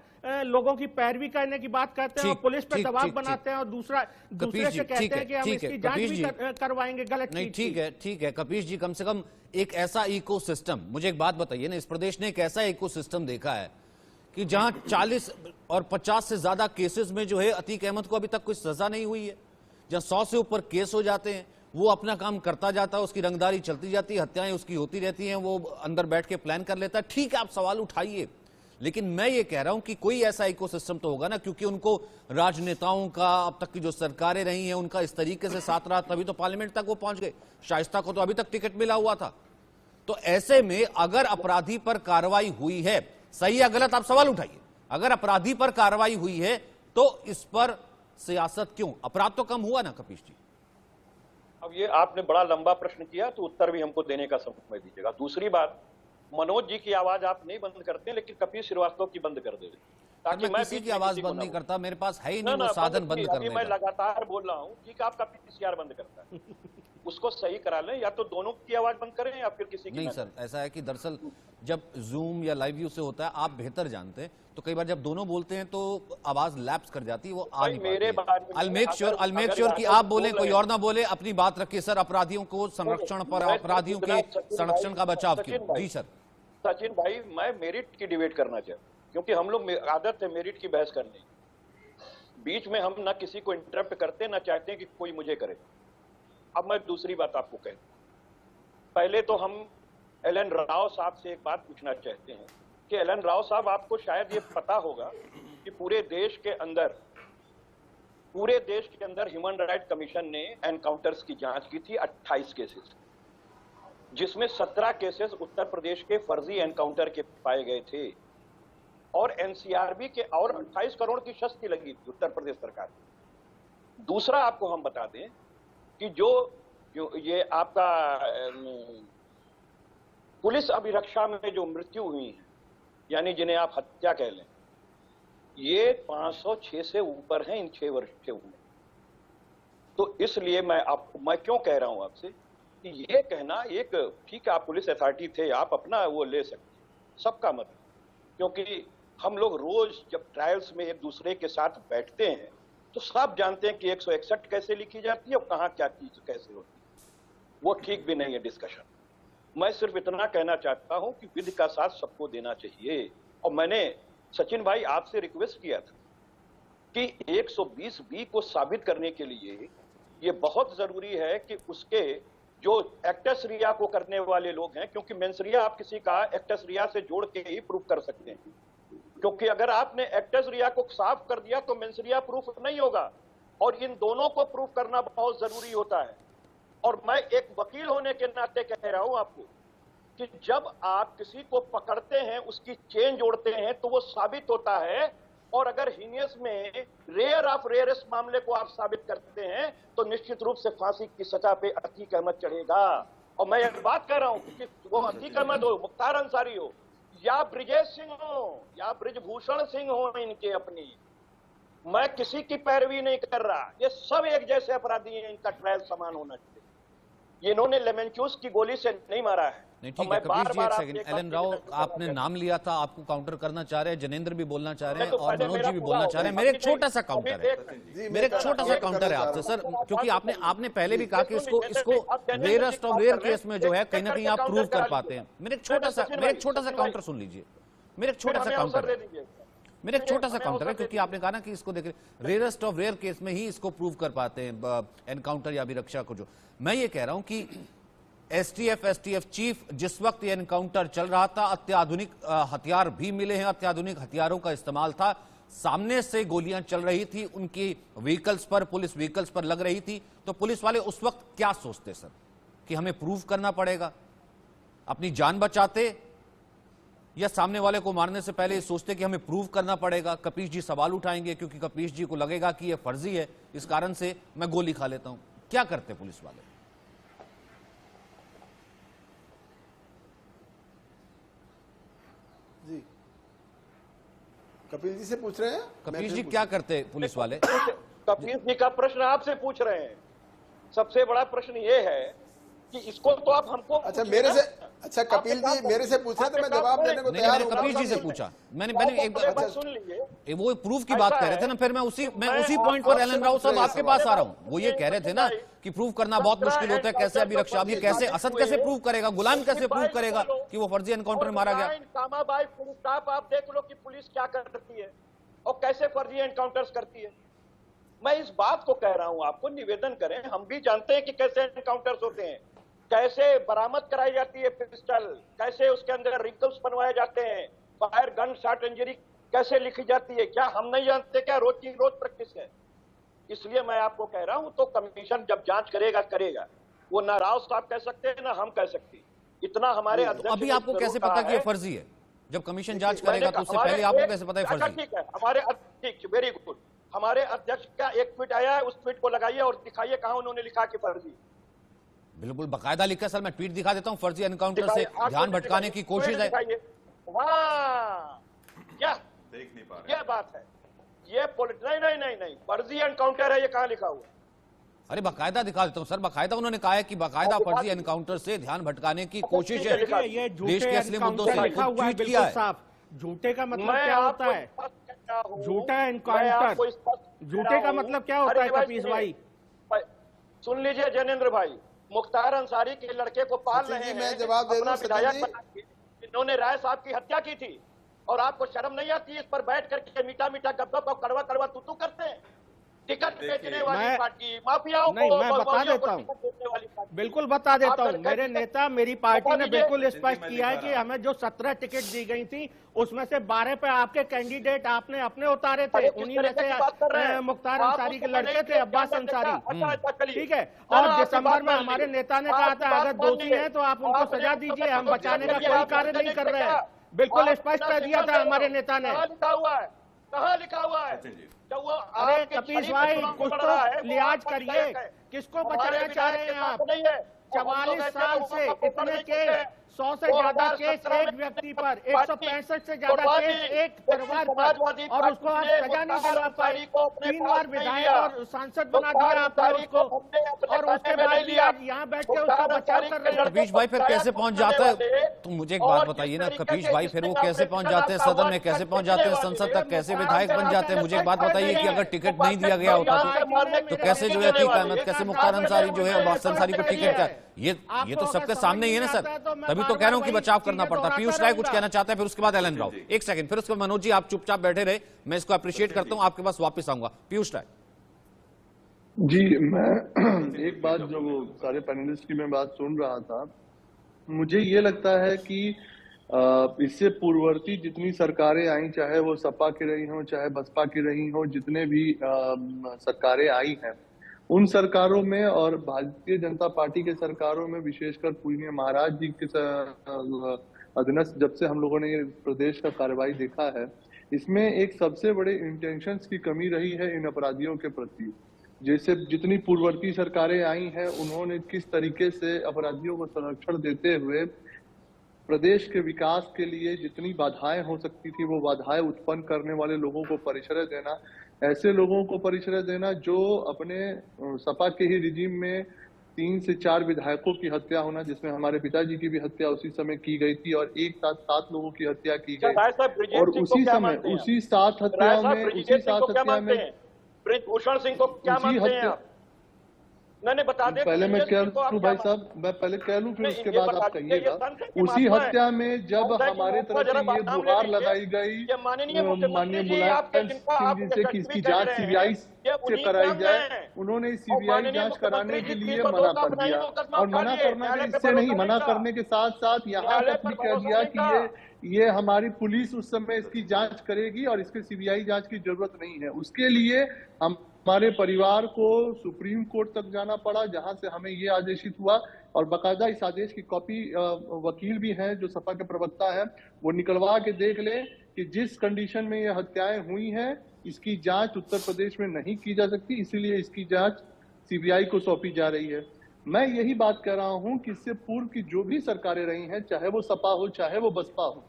लोगों की पैरवी करने की बात करते हैं और पुलिस पर दबाव बनाते हैं और दूसरे से कहते हैं कि हम इसकी जांच भी करवाएंगे। गलत चीज। ठीक है कपीश जी, कम से कम एक ऐसा इकोसिस्टम, मुझे एक बात बताइए ना, इस प्रदेश ने एक ऐसा इकोसिस्टम देखा है कि जहां 40 और 50 से ज्यादा केसेस में जो है अतीक अहमद को अभी तक कोई सजा नहीं हुई है, जहां 100 से ऊपर केस हो जाते हैं, वो अपना काम करता जाता है, उसकी रंगदारी चलती जाती है, हत्याएं उसकी होती रहती हैं, वो अंदर बैठ के प्लान कर लेता है। ठीक है, आप सवाल उठाइए, लेकिन मैं ये कह रहा हूं कि कोई ऐसा इकोसिस्टम तो होगा ना, क्योंकि उनको राजनेताओं का, अब तक की जो सरकारें रही हैं उनका इस तरीके से साथ रहा, तभी तो पार्लियामेंट तक वो पहुंच गए। शाइस्ता को तो अभी तक टिकट मिला हुआ था। तो ऐसे में अगर अपराधी पर कार्रवाई हुई है, सही या गलत आप सवाल उठाइए, अगर अपराधी पर कार्रवाई हुई है तो इस पर सियासत क्यों? अपराध तो कम हुआ ना कपीश जी? अब ये आपने बड़ा लंबा प्रश्न किया, तो उत्तर भी हमको देने का समय दीजिएगा। दूसरी बात, मनोज जी की आवाज आप नहीं बंद करते, लेकिन कपिल श्रीवास्तव की बंद कर देते, ताकि मैं किसी की आवाज बंद नहीं करता, मेरे पास है ही नहीं वो साधन बंद करने का। मैं लगातार बोल रहा हूँ कि आपका पीसीआर बंद करता है, उसको सही करा लें, या तो दोनों की आवाज बंद करें या फिर किसी की नहीं। सर, ऐसा है कि दरअसल जब जूम या लाइव व्यू से होता है, आप बेहतर जानते हैं, तो कई बार जब दोनों बोलते हैं तो आवाज लैप्स कर जाती है, वो आ नहीं पाती। I'll make sure कि आप बोले, कोई और ना बोले, अपनी बात रखिए सर। अपराधियों को संरक्षण पर, अपराधियों के संरक्षण का बचाव क्यों? जी सर। सचिन भाई, मैं मेरिट की डिबेट करना चाहता हूँ, क्योंकि हम लोग आदत है मेरिट की बहस करने की। बीच में हम ना किसी को इंटरप्ट करते, ना चाहते हैं कि कोई मुझे करे। अब मैं दूसरी बात आपको कहूं, पहले तो हम एल.एन. राव साहब से एक बात पूछना चाहते हैं कि एल.एन. राव साहब, आपको शायद ये पता होगा कि पूरे देश के अंदर ह्यूमन राइट कमीशन ने एनकाउंटर्स की जांच की थी 28 केसेस। जिसमें 17 केसेस उत्तर प्रदेश के फर्जी एनकाउंटर के पाए गए थे और एनसीआरबी के और 28 करोड़ की शस्त्र लगी थी उत्तर प्रदेश सरकार। दूसरा आपको हम बता दें कि जो ये आपका पुलिस अभिरक्षा में जो मृत्यु हुई है, यानी जिन्हें आप हत्या कह लें, ये 506 से ऊपर हैं इन 6 वर्षों में। तो इसलिए मैं क्यों कह रहा हूं आपसे कि ये कहना एक ठीक है, आप पुलिस अथॉरिटी थे, आप अपना वो ले सकते, सबका मत, क्योंकि हम लोग रोज जब ट्रायल्स में एक दूसरे के साथ बैठते हैं तो सब जानते हैं कि 161 कैसे लिखी जाती है और कहाँ क्या चीज कैसे होती है, वो ठीक भी नहीं है डिस्कशन। मैं सिर्फ इतना कहना चाहता हूं कि विधि का साथ सबको देना चाहिए। और मैंने सचिन भाई आपसे रिक्वेस्ट किया था कि 120B को साबित करने के लिए ये बहुत जरूरी है कि उसके जो एक्टस रिया को करने वाले लोग हैं, क्योंकि मेंस रिया आप किसी का एक्टस रिया से जोड़ के ही प्रूफ कर सकते हैं, क्योंकि अगर आपने एक्टस रिया को साफ कर दिया तो मेंस रिया प्रूफ नहीं होगा, और इन दोनों को प्रूफ करना बहुत जरूरी होता है। और मैं एक वकील होने के नाते कह रहा हूं आपको कि जब आप किसी को पकड़ते हैं, उसकी चेन जोड़ते हैं, तो वो साबित होता है। और अगर हीनियस में रेयर ऑफ रेयरेस्ट मामले को आप साबित करते हैं तो निश्चित रूप से फांसी की सजा पे अतीक अहमद चढ़ेगा। और मैं एक बात कह रहा हूं कि वो अतीक अहमद हो, मुख्तार अंसारी हो, या ब्रिजेश सिंह हो, या ब्रिजभूषण सिंह हो, इनके अपनी, मैं किसी की पैरवी नहीं कर रहा, ये सब एक जैसे अपराधी हैं, इनका ट्रायल समान होना चाहिए। ये इन्होंने लेमनचूस की गोली से नहीं मारा है। नहीं, ठीक है कपिल जी, एक सेकंड। एलन राव आपने नाम लिया था, आपको काउंटर करना चाह रहे हैं, जनेंद्र भी बोलना चाह रहे हैं और मनोज जी भी बोलना चाह रहे हैं। मेरे एक छोटा सा काउंटर है, मेरे एक छोटा सा काउंटर है आपसे सर, क्योंकि आपने पहले भी कहा कि इसको रेयरेस्ट ऑफ रेयर केस में जो है कहीं ना कहीं आप प्रूव कर पाते हैं। मेरे एक छोटा सा काउंटर सुन लीजिए, मेरे एक छोटा सा काउंटर है, क्योंकि आपने कहा ना कि इसको देखिए रेयरेस्ट ऑफ रेयर केस में ही इसको प्रूव कर पाते हैं एनकाउंटर या अभिरक्षा को। जो मैं ये कह रहा हूं कि एसटीएफ चीफ जिस वक्त ये एनकाउंटर चल रहा था, अत्याधुनिक हथियार भी मिले हैं, अत्याधुनिक हथियारों का इस्तेमाल था, सामने से गोलियां चल रही थी, उनकी व्हीकल्स पर, पुलिस व्हीकल्स पर लग रही थी, तो पुलिस वाले उस वक्त क्या सोचते सर कि हमें प्रूव करना पड़ेगा, अपनी जान बचाते, या सामने वाले को मारने से पहले सोचते कि हमें प्रूव करना पड़ेगा? कपीश जी सवाल उठाएंगे क्योंकि कपीश जी को लगेगा कि यह फर्जी है, इस कारण से मैं गोली खा लेता हूं। क्या करते पुलिस वाले? जी कपिल जी से पूछ रहे हैं। कपीश जी क्या करते पुलिस वाले? कपीश जी का प्रश्न आपसे पूछ रहे हैं। सबसे बड़ा प्रश्न ये है कि इसको तो आप हमको मेरे से, अच्छा कपिल जी मेरे से पूछा तो मैं जवाब देने को तैयार हूं। कपीश जी से पूछा मैंने एक बार सुन लीजिए, वो प्रूफ की बात कर रहे थे ना, फिर मैं उसी पॉइंट पर एलन राव साहब आपके पास आ रहा हूं। वो ये कह रहे थे ना कि प्रूव करना बहुत मुश्किल होता है, कैसे अभिरक्षा, अब ये कैसे असद कैसे प्रूव करेगा, गुलाम कैसे प्रूव करेगा कि वो फर्जी एनकाउंटर में मारा गया? कामाबाई फुल स्टॉप आप देख लो कि पुलिस क्या करती है और कैसे फर्जी एनकाउंटर्स करती है। मैं इस बात को कह रहा हूं, आपको निवेदन करें, हम भी जानते हैं कि कैसे एनकाउंटर्स होते हैं, कैसे बरामद कराई जाती है पिस्टल, कैसे उसके अंदर रिंकल्स बनवाए जाते हैं, फायर गन शॉट इंजरी कैसे लिखी जाती है, क्या हम नहीं जानते? क्या रोज की रोज प्रैक्टिस है? इसलिए मैं आपको कह रहा हूं, तो कमीशन जब जांच करेगा, वो ना राव साहब कह सकते हैं ना हम कह सकते, इतना हमारे अध्यक्ष। अभी आपको कैसे पता कि ये फर्जी है? जब कमीशन जांच करेगा तो उससे पहले आपको कैसे पता है फर्जी? ठीक है, हमारे वेरी गुड, हमारे अध्यक्ष का एक ट्वीट आया है, उस ट्वीट को लगाइए और दिखाइए कहां उन्होंने लिखा कि फर्जी। बिल्कुल बाकायदा लिखा सर, मैं ट्वीट दिखा देता हूं, फर्जी एनकाउंटर से ध्यान भटकाने की कोशिश है। क्या देख नहीं पा रहे, ये बात है, ये नहीं, फर्जी एनकाउंटर है, ये कहां लिखा हुआ? अरे बाकायदा दिखा देता हूं सर, बाकायदा उन्होंने कहा है कि बाकायदा फर्जी एनकाउंटर से ध्यान भटकाने की कोशिश है, देश के असली मुद्दों से ट्वीट किया है। झूठे का मतलब क्या होता है? झूठा एनकाउंटर, झूठे का मतलब क्या होता है कपीश भाई? सुन लीजिए जनेंद्र भाई, मुख्तार अंसारी के लड़के को पाल रहे हैं, मैं जवाब दे अपना विधायक बना के, इन्होंने राय साहब की हत्या की थी, और आपको शर्म नहीं आती इस पर बैठ करके मीठा मीठा गप्पा और कड़वा कड़वा तू करते हैं? टिकट बेचने वाली पार्टी, माफियाओं नहीं, को, मैं बता देता हूँ, बेचने वाली पार्टी। बिल्कुल बता देता हूँ। मेरे नेता, मेरी पार्टी ने बिल्कुल स्पष्ट किया है कि रहा हमें जो 17 टिकट दी गई थी उसमें से 12 पे आपके कैंडिडेट आपने अपने उतारे थे। उन्हीं में से मुख्तार अंसारी के लड़के थे, अब्बास अंसारी, ठीक है। और दिसंबर में हमारे नेता ने कहा था अगर दोषी है तो आप उनको सजा दीजिए, हम बचाने का कोई कार्य नहीं कर रहे हैं। बिल्कुल स्पष्ट कर दिया था हमारे नेता ने। कहाँ लिखा हुआ है? अरे कपीश भाई, कुछ तो लिहाज करिए, किसको बचाना चाह रहे हैं आप? 44 साल से इतने केस, 100 से ज्यादा केस एक व्यक्ति पर, 165 से ज्यादा केस एक परिवार पर, और उसको आप सजा नहीं दिला पाए। 3 बार विधायक और सांसद बना दिया आपने उसको, और उसके बाद भी आज यहाँ बैठ के उसका बचाव कर रहे हैं। कपीश भाई फिर कैसे पहुंच जाता है? तो मुझे एक बात बताइए ना कपीश भाई, फिर वो कैसे पहुंच जाते हैं सदन में, कैसे पहुंच जाते हैं संसद तक, कैसे विधायक बन जाते हैं? मुझे एक बात बताइए कि अगर टिकट नहीं दिया गया होता तो कैसे जो है अतीक अहमद, कैसे मुख्तार अंसारी जो है अब्बास अंसारी को टिकट का, ये तो सबके सामने ही है ना सर। तभी तो कह रहा हूं कि बचाव करना पड़ता है। पीयूष राय कुछ कहना चाहते हैं, फिर उसके बाद एलन राव। एक सेकंड, फिर उसके बाद मनोज जी, आप चुपचाप बैठे रहे, मैं इसको अप्रिशिएट करता हूं, आपके पास वापस आऊंगा। पीयूष राय जी, मैं एक बात जो वो सारे पैनलिस्ट की मैं बात सुन रहा था, मुझे ये लगता है कि इससे पूर्ववर्ती जितनी सरकारें आई, चाहे वो सपा की रही हो चाहे बसपा की रही हो, जितने भी सरकारें आई हैं, उन सरकारों में और भारतीय जनता पार्टी के सरकारों में, विशेषकर पूजनीय महाराज जी के अधीनस्थ जब से हम लोगों ने ये प्रदेश का कार्रवाई देखा है, इसमें एक सबसे बड़े इंटेंशंस की कमी रही है इन अपराधियों के प्रति। जैसे जितनी पूर्ववर्ती सरकारें आई हैं, उन्होंने किस तरीके से अपराधियों को संरक्षण देते हुए प्रदेश के विकास के लिए जितनी बाधाएं हो सकती थी वो बाधाएं उत्पन्न करने वाले लोगों को परिश्रय देना, ऐसे लोगों को परिश्रय देना जो अपने सपा के ही रिजीम में 3 से 4 विधायकों की हत्या होना, जिसमें हमारे पिताजी की भी हत्या उसी समय की गई थी, और एक साथ 7 लोगों की हत्या की गई। और उसी समय उसी 7 हत्याओं में ब्रिजभूषण सिंह को क्या मानते हैं आप? नहीं बता दे। पहले मैं कह लूं भाई साहब, मैं पहले कह लूं, फिर उसके बाद आप कहिएगा। उसी हत्या में जब हमारे तरफ से ये गुहार लगाई गई माननीय मुलायम सिंह जी से कि इसकी जांच सीबीआई से कराई जाए, उन्होंने सीबीआई जांच कराने के लिए मना कर दिया। और मना करना इससे नहीं, मना करने के साथ साथ यहाँ तक भी कह दिया कि ये हमारी पुलिस उस समय इसकी जांच करेगी और इसके सीबीआई जांच की जरूरत नहीं है। उसके लिए हमारे परिवार को सुप्रीम कोर्ट तक जाना पड़ा, जहां से हमें ये आदेशित हुआ, और बाकायदा इस आदेश की कॉपी वकील भी हैं जो सपा के प्रवक्ता है, वो निकलवा के देख ले कि जिस कंडीशन में ये हत्याएं हुई हैं, इसकी जांच उत्तर प्रदेश में नहीं की जा सकती, इसीलिए इसकी जांच सीबीआई को सौंपी जा रही है। मैं यही बात कह रहा हूं कि इससे पूर्व की जो भी सरकारें रही हैं, चाहे वो सपा हो चाहे वो बसपा हो,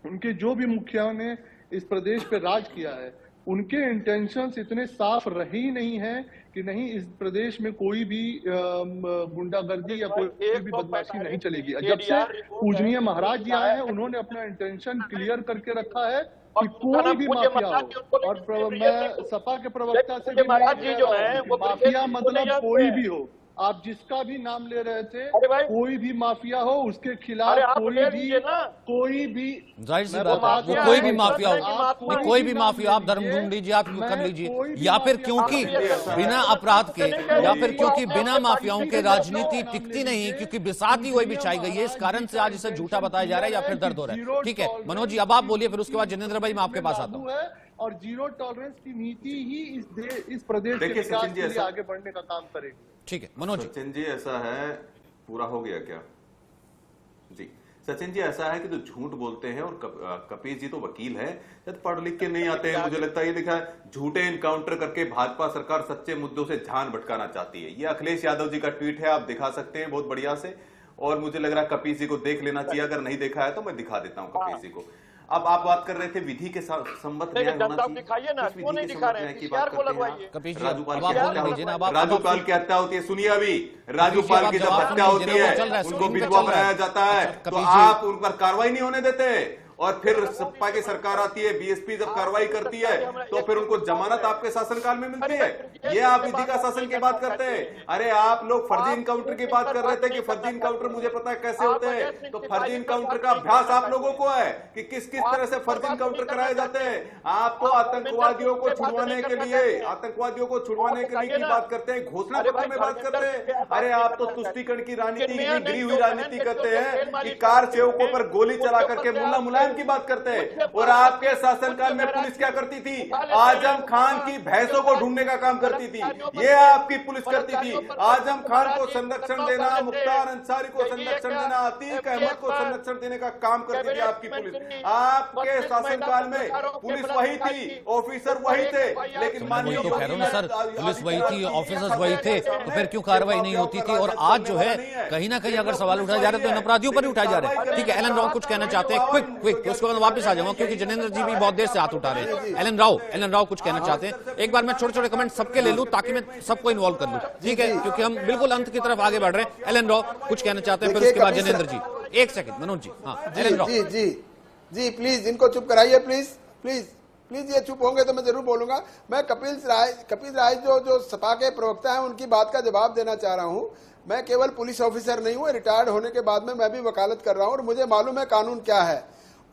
उनके जो भी मुखियाओं ने इस प्रदेश पे राज किया है, उनके इंटेंशंस इतने साफ रहे ही नहीं है कि नहीं इस प्रदेश में कोई भी गुंडागर्दी या कोई भी बदमाशी नहीं चलेगी। जब से पूजनीय महाराज जी आए हैं, उन्होंने अपना इंटेंशन क्लियर करके रखा है कि कोई भी माफिया हो, और मैं सपा के प्रवक्ता से भी माफिया मतलब कोई भी हो, आप जिसका भी नाम ले रहे थे, कोई भी माफिया हो उसके खिलाफ कोई भी जाहिर सी बात, वो कोई भी माफिया हो, कोई भी माफिया, आप धर्म ढूंढ लीजिए, आप कर लीजिए, या फिर क्योंकि बिना अपराध के, या फिर क्योंकि बिना माफियाओं के राजनीति टिकती नहीं, क्योंकि बिसात ही वही बिछाई गई है, इस कारण से आज इसे झूठा बताया जा रहा है या फिर दर्द हो रहा है। ठीक है मनोज जी, अब आप बोलिए, फिर उसके बाद जितेंद्र भाई मैं आपके पास आता हूँ। और जीरो टॉलरेंस की नीति ही इस प्रदेश के विकास के लिए आगे बढ़ने का काम करेगी। ठीक है मनोज सचिन जी, ऐसा है, पूरा हो गया क्या जी? सचिन जी, ऐसा है कि जो झूठ बोलते हैं, और कपीश जी तो वकील है, जब पढ़ लिख के नहीं आते हैं, मुझे लगता है ये लिखा है झूठे इनकाउंटर करके भाजपा सरकार सच्चे मुद्दों से ध्यान भटकाना चाहती है। ये अखिलेश यादव जी का ट्वीट है, आप दिखा सकते हैं बहुत बढ़िया से, और मुझे लग रहा है कपीश जी को देख लेना चाहिए, अगर नहीं देखा है तो मैं दिखा देता हूँ कपीश जी को। अब आप बात कर रहे थे विधि के संबंध में दिखाइए ना, क्यों नहीं दिखा रहे हैं की बात करते हैं। राजूपाल की हत्या होती है, सुनिए अभी, राजूपाल की जब हत्या होती है, उनको विधवा बनाया जाता है, तो आप उन पर कार्रवाई नहीं होने देते, और फिर सपा की सरकार आती है, बीएसपी जब कार्रवाई करती है तो फिर उनको जमानत आपके शासनकाल में मिलती है। ये आप विधि का शासन की बात करते हैं। अरे आप लोग फर्जी इनकाउंटर की बात कर रहे थे कि फर्जी इनकाउंटर मुझे पता है कैसे होते हैं, तो फर्जी इनकाउंटर का अभ्यास आप लोगों को है कि किस किस तरह से फर्जी इनकाउंटर कराए जाते हैं। आप तो आतंकवादियों को छुड़वाने के लिए की बात करते हैं, घोषणा पत्र में बात करते हैं। अरे आप तो तुष्टीकरण की राजनीति, गिरी हुई राजनीति करते हैं कि कार सेवकों पर गोली चला करके मुल्ला मुलायम की बात करते हैं। और आपके शासनकाल में पुलिस क्या करती थी? आजम खान की भैंसों को ढूंढने का काम करती थी, ये आपकी पुलिस करती थी। आजम खान को संरक्षण देना, मुख्तार अंसारी को संरक्षण देना, अतीक अहमद को संरक्षण देने का काम करती थी आपकी पुलिस। आपके शासनकाल में पुलिस वही थी, ऑफिसर वही थे, लेकिन माननीय सर पुलिस वही थी, ऑफिसर्स वही थे, तो फिर क्यों कार्रवाई नहीं होती थी? और आज जो है कहीं ना कहीं अगर सवाल उठाए जा रहे हैं तो इन अपराधियों पर ही उठाए जा रहे हैं। ठीक है, एलन राव कुछ कहना चाहते हैं, क्विक उसके बाद वापस आ जाऊंगा क्योंकि जनेंद्र जी भी बहुत देर से हाथ उठा रहे हैं। एलन राव कुछ कहना चाहते हैं। एक बार मैं छोटे छोटे कमेंट सबके ले लूं ताकि मैं सबको इन्वॉल्व कर लूं, ठीक है, क्योंकि हम बिल्कुल अंत की तरफ आगे बढ़ रहे हैं। एलन राव कुछ कहना चाहते हैं, फिर उसके बाद जनेंद्र जी। एक सेकंड मनोज जी। हाँ एलन राव जी प्लीज इनको चुप कराइए, प्लीज ये चुप होंगे तो मैं जरूर बोलूंगा। मैं कपिल राय जो सपा के प्रवक्ता हैं उनकी बात का जवाब देना चाह रहा हूं। मैं केवल पुलिस ऑफिसर नहीं हूं, रिटायर्ड होने के बाद में मैं भी वकालत कर रहा हूं और मुझे मालूम है कानून क्या है।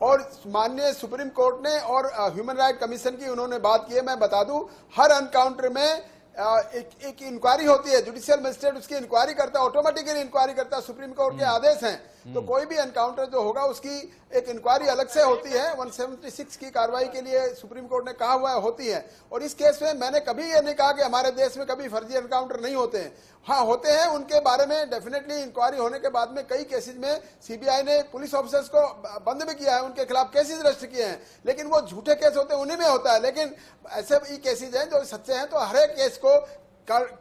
और माननीय सुप्रीम कोर्ट ने और ह्यूमन राइट कमीशन की उन्होंने बात की है। मैं बता दूं, हर एनकाउंटर में एक इंक्वायरी होती है, जुडिशियल मजिस्ट्रेट उसकी इंक्वायरी करता है, ऑटोमेटिकली इंक्वायरी करता है, सुप्रीम कोर्ट के आदेश हैं। तो कोई भी एनकाउंटर जो होगा उसकी एक इंक्वायरी अलग से होती है, 176 की कार्रवाई के लिए सुप्रीम कोर्ट ने कहा हुआ है होती है। और इस केस में मैंने कभी ये नहीं कहा कि हमारे देश में कभी फर्जी एनकाउंटर नहीं होते हैं। हाँ होते हैं, उनके बारे में डेफिनेटली इंक्वायरी होने के बाद में कई केसेज में सीबीआई ने पुलिस ऑफिसर्स को बंद भी किया है, उनके खिलाफ केसेज रजिस्टर किए हैं, लेकिन वो झूठे केस होते हैं उन्हीं में होता है। लेकिन ऐसे भी केसेज हैं जो सच्चे हैं, तो हर एक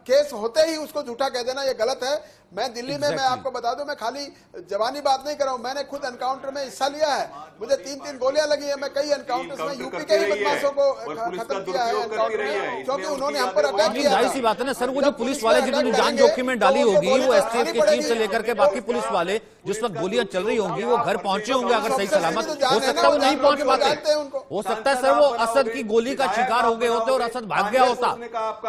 केस होते ही उसको झूठा कह देना ये गलत है। मैं दिल्ली में मैं आपको बता दूं, मैं खाली जवानी बात नहीं कर रहा हूं, मैंने खुद एनकाउंटर में हिस्सा लिया है, मुझे 3 गोलियां लगी है। मैं कई एनकाउंटर्स में यूपी के ही बदमाशों को खत्म किया है एनकाउंटर में, क्योंकि उन्होंने हम पर अटैक किया। जाहिर सी बात है ना सर, वो जो पुलिस वाले जिन्होंने जान जोखिम में डाली होगी, वो एसटीएफ के चीफ से लेकर के बाकी पुलिस वाले जिस वक्त गोलियां चल रही होंगी वो घर पहुंचे होंगे अगर सही सलामत। हो सकता है वो नहीं पहुंच पाते, हो सकता है सर वो असद की गोली का शिकार हो गए होते और असद भाग गया होता।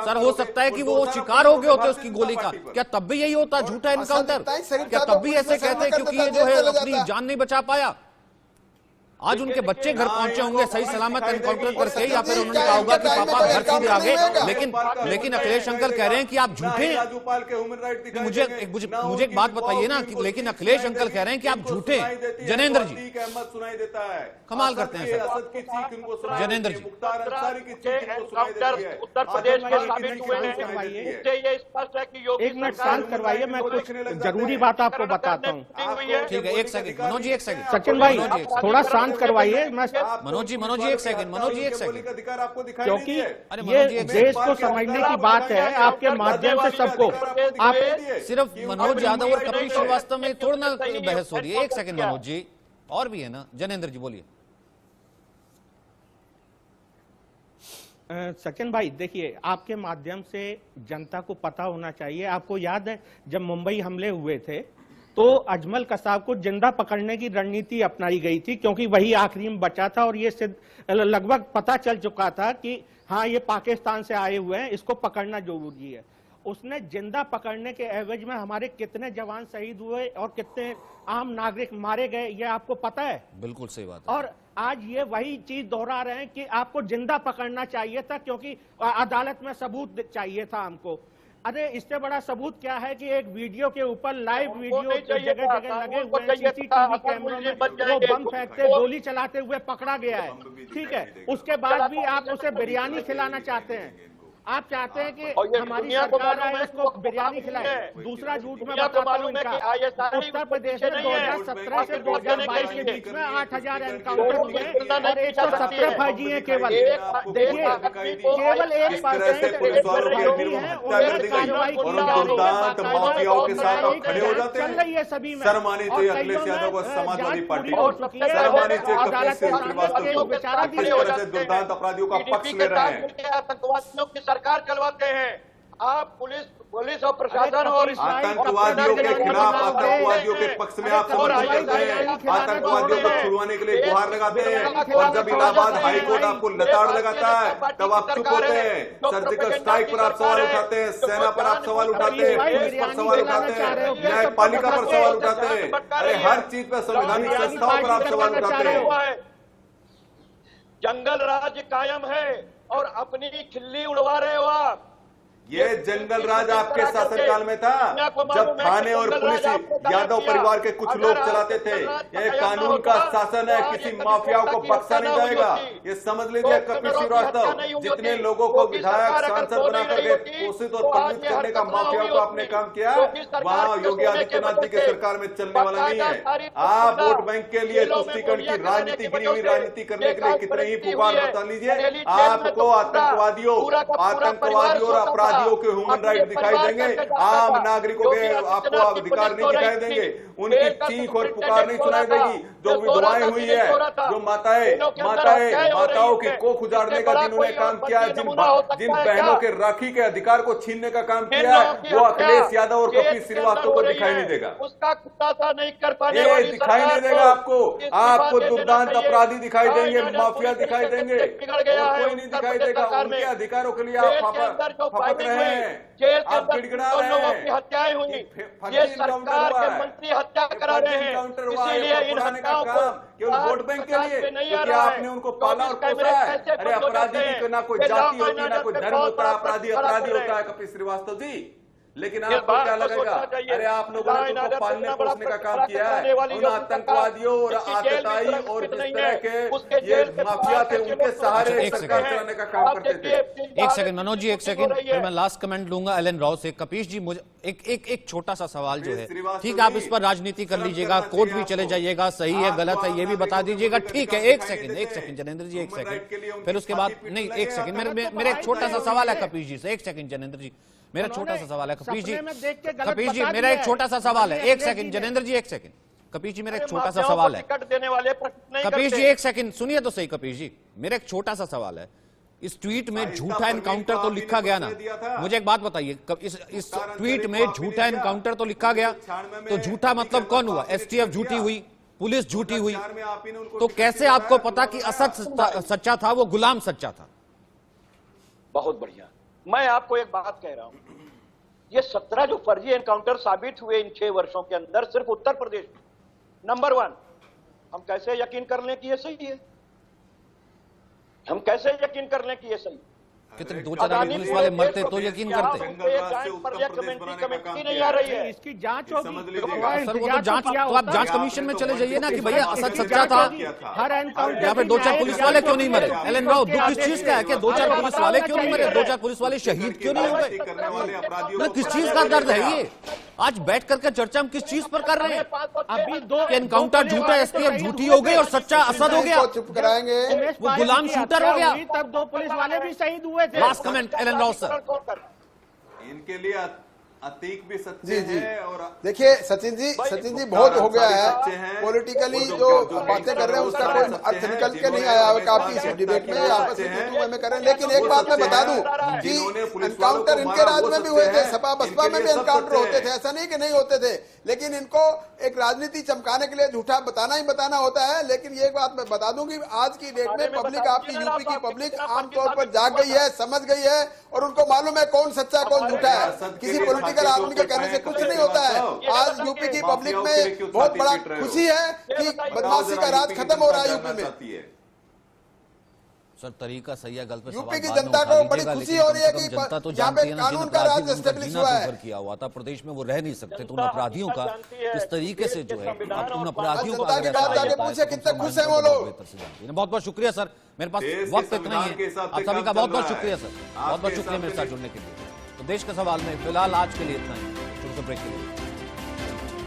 सर हो सकता है कि वो शिकार हो गए होते उसकी गोली का, क्या तब भी यही होता झूठा एनकाउंटर? क्या तब भी ऐसे कहते हैं क्योंकि ये जो है अपनी जान नहीं बचा पाया? आज उनके बच्चे घर पहुंचे होंगे सही सलामत एनकाउंटर करके, या फिर उन्होंने कहा होगा कि पापा घर सीधे आ गए। लेकिन अखिलेश अंकल कह रहे हैं कि आप झूठे हैं। मुझे एक बात बताइए ना, लेकिन अखिलेश अंकल कह रहे हैं कि आप झूठे हैं। जनेंद्र जी सुनाई देता है, कमाल करते हैं सर जनेंद्र जी। उत्तर प्रदेश के साबित हुए हैं, उससे ये स्पष्ट है कि योगी एक मिनट शांत करवाइए, मैं कुछ जरूरी बात आपको बताता हूँ। ठीक है, एक सेकंड मनोज जी, एक सेकंड सचिन भाई थोड़ा शांत करवाइए। मैं मनोज जी एक सेकंड, अधिकार आपको दिखाई क्योंकि ये देश को समझने की बात है, आपके माध्यम से सबको। आप सिर्फ मनोज यादव और कपिल श्रीवास्तव में थोड़ा ना बहस हो रही है। एक सेकंड मनोज जी, और भी है ना। जनेंद्र जी बोलिए। सचिन भाई देखिए, आपके माध्यम से जनता को पता होना चाहिए। आपको याद है जब मुंबई हमले हुए थे तो अजमल कसाब को जिंदा पकड़ने की रणनीति अपनाई गई थी, क्योंकि वही आखिरी में बचा था और ये लगभग पता चल चुका था कि हाँ ये पाकिस्तान से आए हुए हैं, इसको पकड़ना जरूरी है। उसने जिंदा पकड़ने के एवज में हमारे कितने जवान शहीद हुए और कितने आम नागरिक मारे गए, ये आपको पता है। बिल्कुल सही बात है। और आज ये वही चीज दोहरा रहे हैं कि आपको जिंदा पकड़ना चाहिए था, क्योंकि अदालत में सबूत चाहिए था हमको। अरे इससे बड़ा सबूत क्या है कि एक वीडियो के ऊपर लाइव वीडियो जगह जगह लगे हुए हैं, सीसीटीवी कैमरों में वो बम फेंकते गोली चलाते हुए पकड़ा गया है। ठीक है, उसके बाद भी आप उसे बिरयानी खिलाना चाहते हैं। आप चाहते हैं कि हमारी सरकार आए उसको बिरयानी खिलाए। दूसरा झूठ में बताता हूं इनका, उत्तर प्रदेश में 2017 से 2022 के बीच में 8000 एनकाउंटर हुए और 117 फर्जी हैं केवल। देखिए केवल 1% फर्जी हैं, उनमें कार्रवाई की जा रही है, चल रही है सभी में। अखिलेश यादव को समाजवादी पार्टी दुर्दांत अपराधियों का पक्ष ले रहे हैं, आतंकवादियों की सरकार चलवाते हैं। आप पुलिस और प्रशासन और आतंकवादियों के खिलाफ, आतंकवादियों के पक्ष में आप समर्थन करते हैं, आतंकवादियों को छुड़वाने के लिए गुहार लगाते हैं, और जब इलाहाबाद हाईकोर्ट आपको लताड़ लगाता है तब आप चुप होते हैं। सर्जिकल स्ट्राइक पर आप सवाल उठाते हैं, सेना पर आप सवाल उठाते हैं, पुलिस पर सवाल उठाते हैं, न्यायपालिका पर सवाल उठाते हैं, अरे हर चीज पर, संवैधानिक संस्थाओं पर आप सवाल उठाते हैं। जंगल राज्य कायम है और अपनी खिल्ली उड़वा रहे हो आप। ये जंगल राज आपके शासनकाल में था, जब थाने और पुलिस यादव परिवार के कुछ लोग चलाते थे। ये कानून का शासन है, किसी माफियाओं को बख्शा नहीं जाएगा, ये समझ लीजिए। कपिल श्रीवास्तव, जितने लोगों को विधायक सांसद बना करके पोषित और पालित करने का माफियाओं को आपने काम किया, वहां योगी आदित्यनाथ जी की सरकार में चलने वाला नहीं है। आप वोट बैंक के लिए तुष्टीकरण की राजनीति, गिरी हुई राजनीति करने के लिए कितने ही पुकार बता लीजिए, आपको आतंकवादियों और अपराध के ह्यूमन राइट दिखाई देंगे, आम नागरिकों के आपको अधिकार नहीं दिखाई देंगे, उनकी चीख और पुकार नहीं सुनाई देगी। जो विधवाएं हुई है, जो माताओं की कोख उजाड़ने का जिन्होंने काम किया है, जिन बहनों के राखी के अधिकार को छीनने का काम किया है, वो अखिलेश यादव और कपिल श्रीवास्तव को दिखाई नहीं देगा। उसका खुलासा नहीं कर पाने ये दिखाई नहीं देगा आपको दुर्दांत अपराधी दिखाई देंगे, माफिया दिखाई देंगे, कोई नहीं दिखाई देगा। उनके अधिकारों के लिए आप फपक रहे हैं, आप गिड़गिड़ा रहे हैं। हत्याएं हुई, ये सरकार के मंत्री हत्या करा रहे हैं, इसीलिए इन हत्याओं को केवल वोट बैंक के लिए, क्योंकि आपने उनको पाला और पोसा है। अरे अपराधी की ना कोई जाति होती है, ना कोई धर्म होता है, अपराधी होता है कपिल श्रीवास्तव जी। लेकिन आपको क्या लगेगा, अरे आप लोगों ने उनको पालने पोसने का काम किया है। उन आतंकवादियों और आतताई और जिस तरह के ये माफिया थे, उनके सहारे सरकार चलाने का काम करते थे। एक सेकंड मनोज जी, एक सेकंड, फिर मैं लास्ट कमेंट लूंगा एलन राव से। कपीश जी, मुझे एक छोटा सा सवाल जो है, ठीक है आप इस पर राजनीति कर लीजिएगा, कोर्ट भी चले जाइएगा, सही है गलत है ये भी बता दीजिएगा, ठीक है। एक सेकंड जनेंद्र जी, एक सेकंड, फिर उसके बाद नहीं, एक सेकंड, मेरा एक छोटा सा सवाल है कपीश जी से। एक सेकंड जनेंद्र जी, मेरा छोटा सा सवाल है कपीश जी, मेरा एक छोटा सा सवाल है। एक सेकंड जनेंद्र जी, एक सेकंड कपीश जी, मेरा एक छोटा सा सवाल है। कपीश जी एक सेकंड सुनिए तो सही कपीश जी, मेरा एक छोटा सा सवाल है। इस ट्वीट में झूठा एनकाउंटर तो लिखा गया ना, मुझे एक बात बताइए, इस ट्वीट में झूठा एनकाउंटर तो लिखा गया, तो झूठा मतलब कौन हुआ? एसटीएफ झूठी हुई, पुलिस झूठी हुई, तो कैसे आपको पता कि असद सच्चा था, वो गुलाम सच्चा था? बहुत बढ़िया, मैं आपको एक बात कह रहा हूं, ये 17 जो फर्जी एनकाउंटर साबित हुए इन 6 वर्षों के अंदर सिर्फ उत्तर प्रदेश में, नंबर 1, हम कैसे यकीन कर लें कि ये सही है? हम कैसे यकीन कर लें कि ये सही? कितने 2-4 पुलिस वाले मरते तो यकीन करते। कमेटी नहीं आ रही है, इसकी जांच होगी सर, वो तो जांच, तो आप जांच कमीशन में चले जाइए ना कि भैया असद सच्चा था। हर एनकाउंटर यहाँ पे 2-4 पुलिस वाले क्यों नहीं मरे? एलन राव, दुख किस चीज का है कि 2-4 पुलिस वाले क्यों नहीं मरे? 2-4 पुलिस वाले शहीद क्यों नहीं हुए? किस चीज का दर्द है ये? आज बैठ करके चर्चा हम किस चीज पर कर रहे हैं? अभी 2 एनकाउंटर झूठा, एसटीएफ झूठी हो गई और सच्चा असद हो गया, चुप कराएंगे, वो गुलाम शूटर हो गया। तब 2 पुलिस वाले भी शहीद हुए थे। Last comment Alan Rao sir. इनके लिए अतीक भी सच्चे हैं। और देखिए सचिन जी बहुत हो गया है, पॉलिटिकली जो बातें कर रहे हैं उसका कोई अर्थ निकल के नहीं आया है आपकी डिबेट में, आपस में कर रहे हैं। लेकिन एक बात मैं बता दूं कि एनकाउंटर इनके राज में भी हुए थे, सपा बसपा में भी एनकाउंटर होते थे, ऐसा नहीं कि नहीं होते थे, लेकिन इनको एक राजनीति चमकाने के लिए झूठा बताना ही बताना होता है। लेकिन ये बात मैं बता दूं कि आज की डेट में पब्लिक, आपकी यूपी की पब्लिक आमतौर पर जाग गई है, समझ गई है, और उनको मालूम है कौन सच्चा कौन झूठा है। किसी पॉलिटिकल आदमी के कहने से कुछ नहीं होता है। आज यूपी की पब्लिक में बहुत बड़ा खुशी है कि बदमाशी का राज खत्म हो रहा है यूपी में। सर तरीका सही है, गलत पे यूपी की जनता को बड़ी खुशी हो रही है कि जनता तो यहाँ पे जानती है ना, कानून का राज एस्टेब्लिश हुआ है। किया हुआ था प्रदेश में, वो रह नहीं सकते, तो उन अपराधियों का इस तरीके से जो है, उन अपराधियों को जनता की बात जाके पूछे कितने खुश है वो लोग। बहुत बहुत शुक्रिया सर, मेरे पास वक्त इतना ही है। आप सभी का बहुत बहुत शुक्रिया सर, बहुत बहुत शुक्रिया मेरे साथ जुड़ने के लिए। तो देश के सवाल में फिलहाल आज के लिए इतना ही, छोटे ब्रेक के लिए।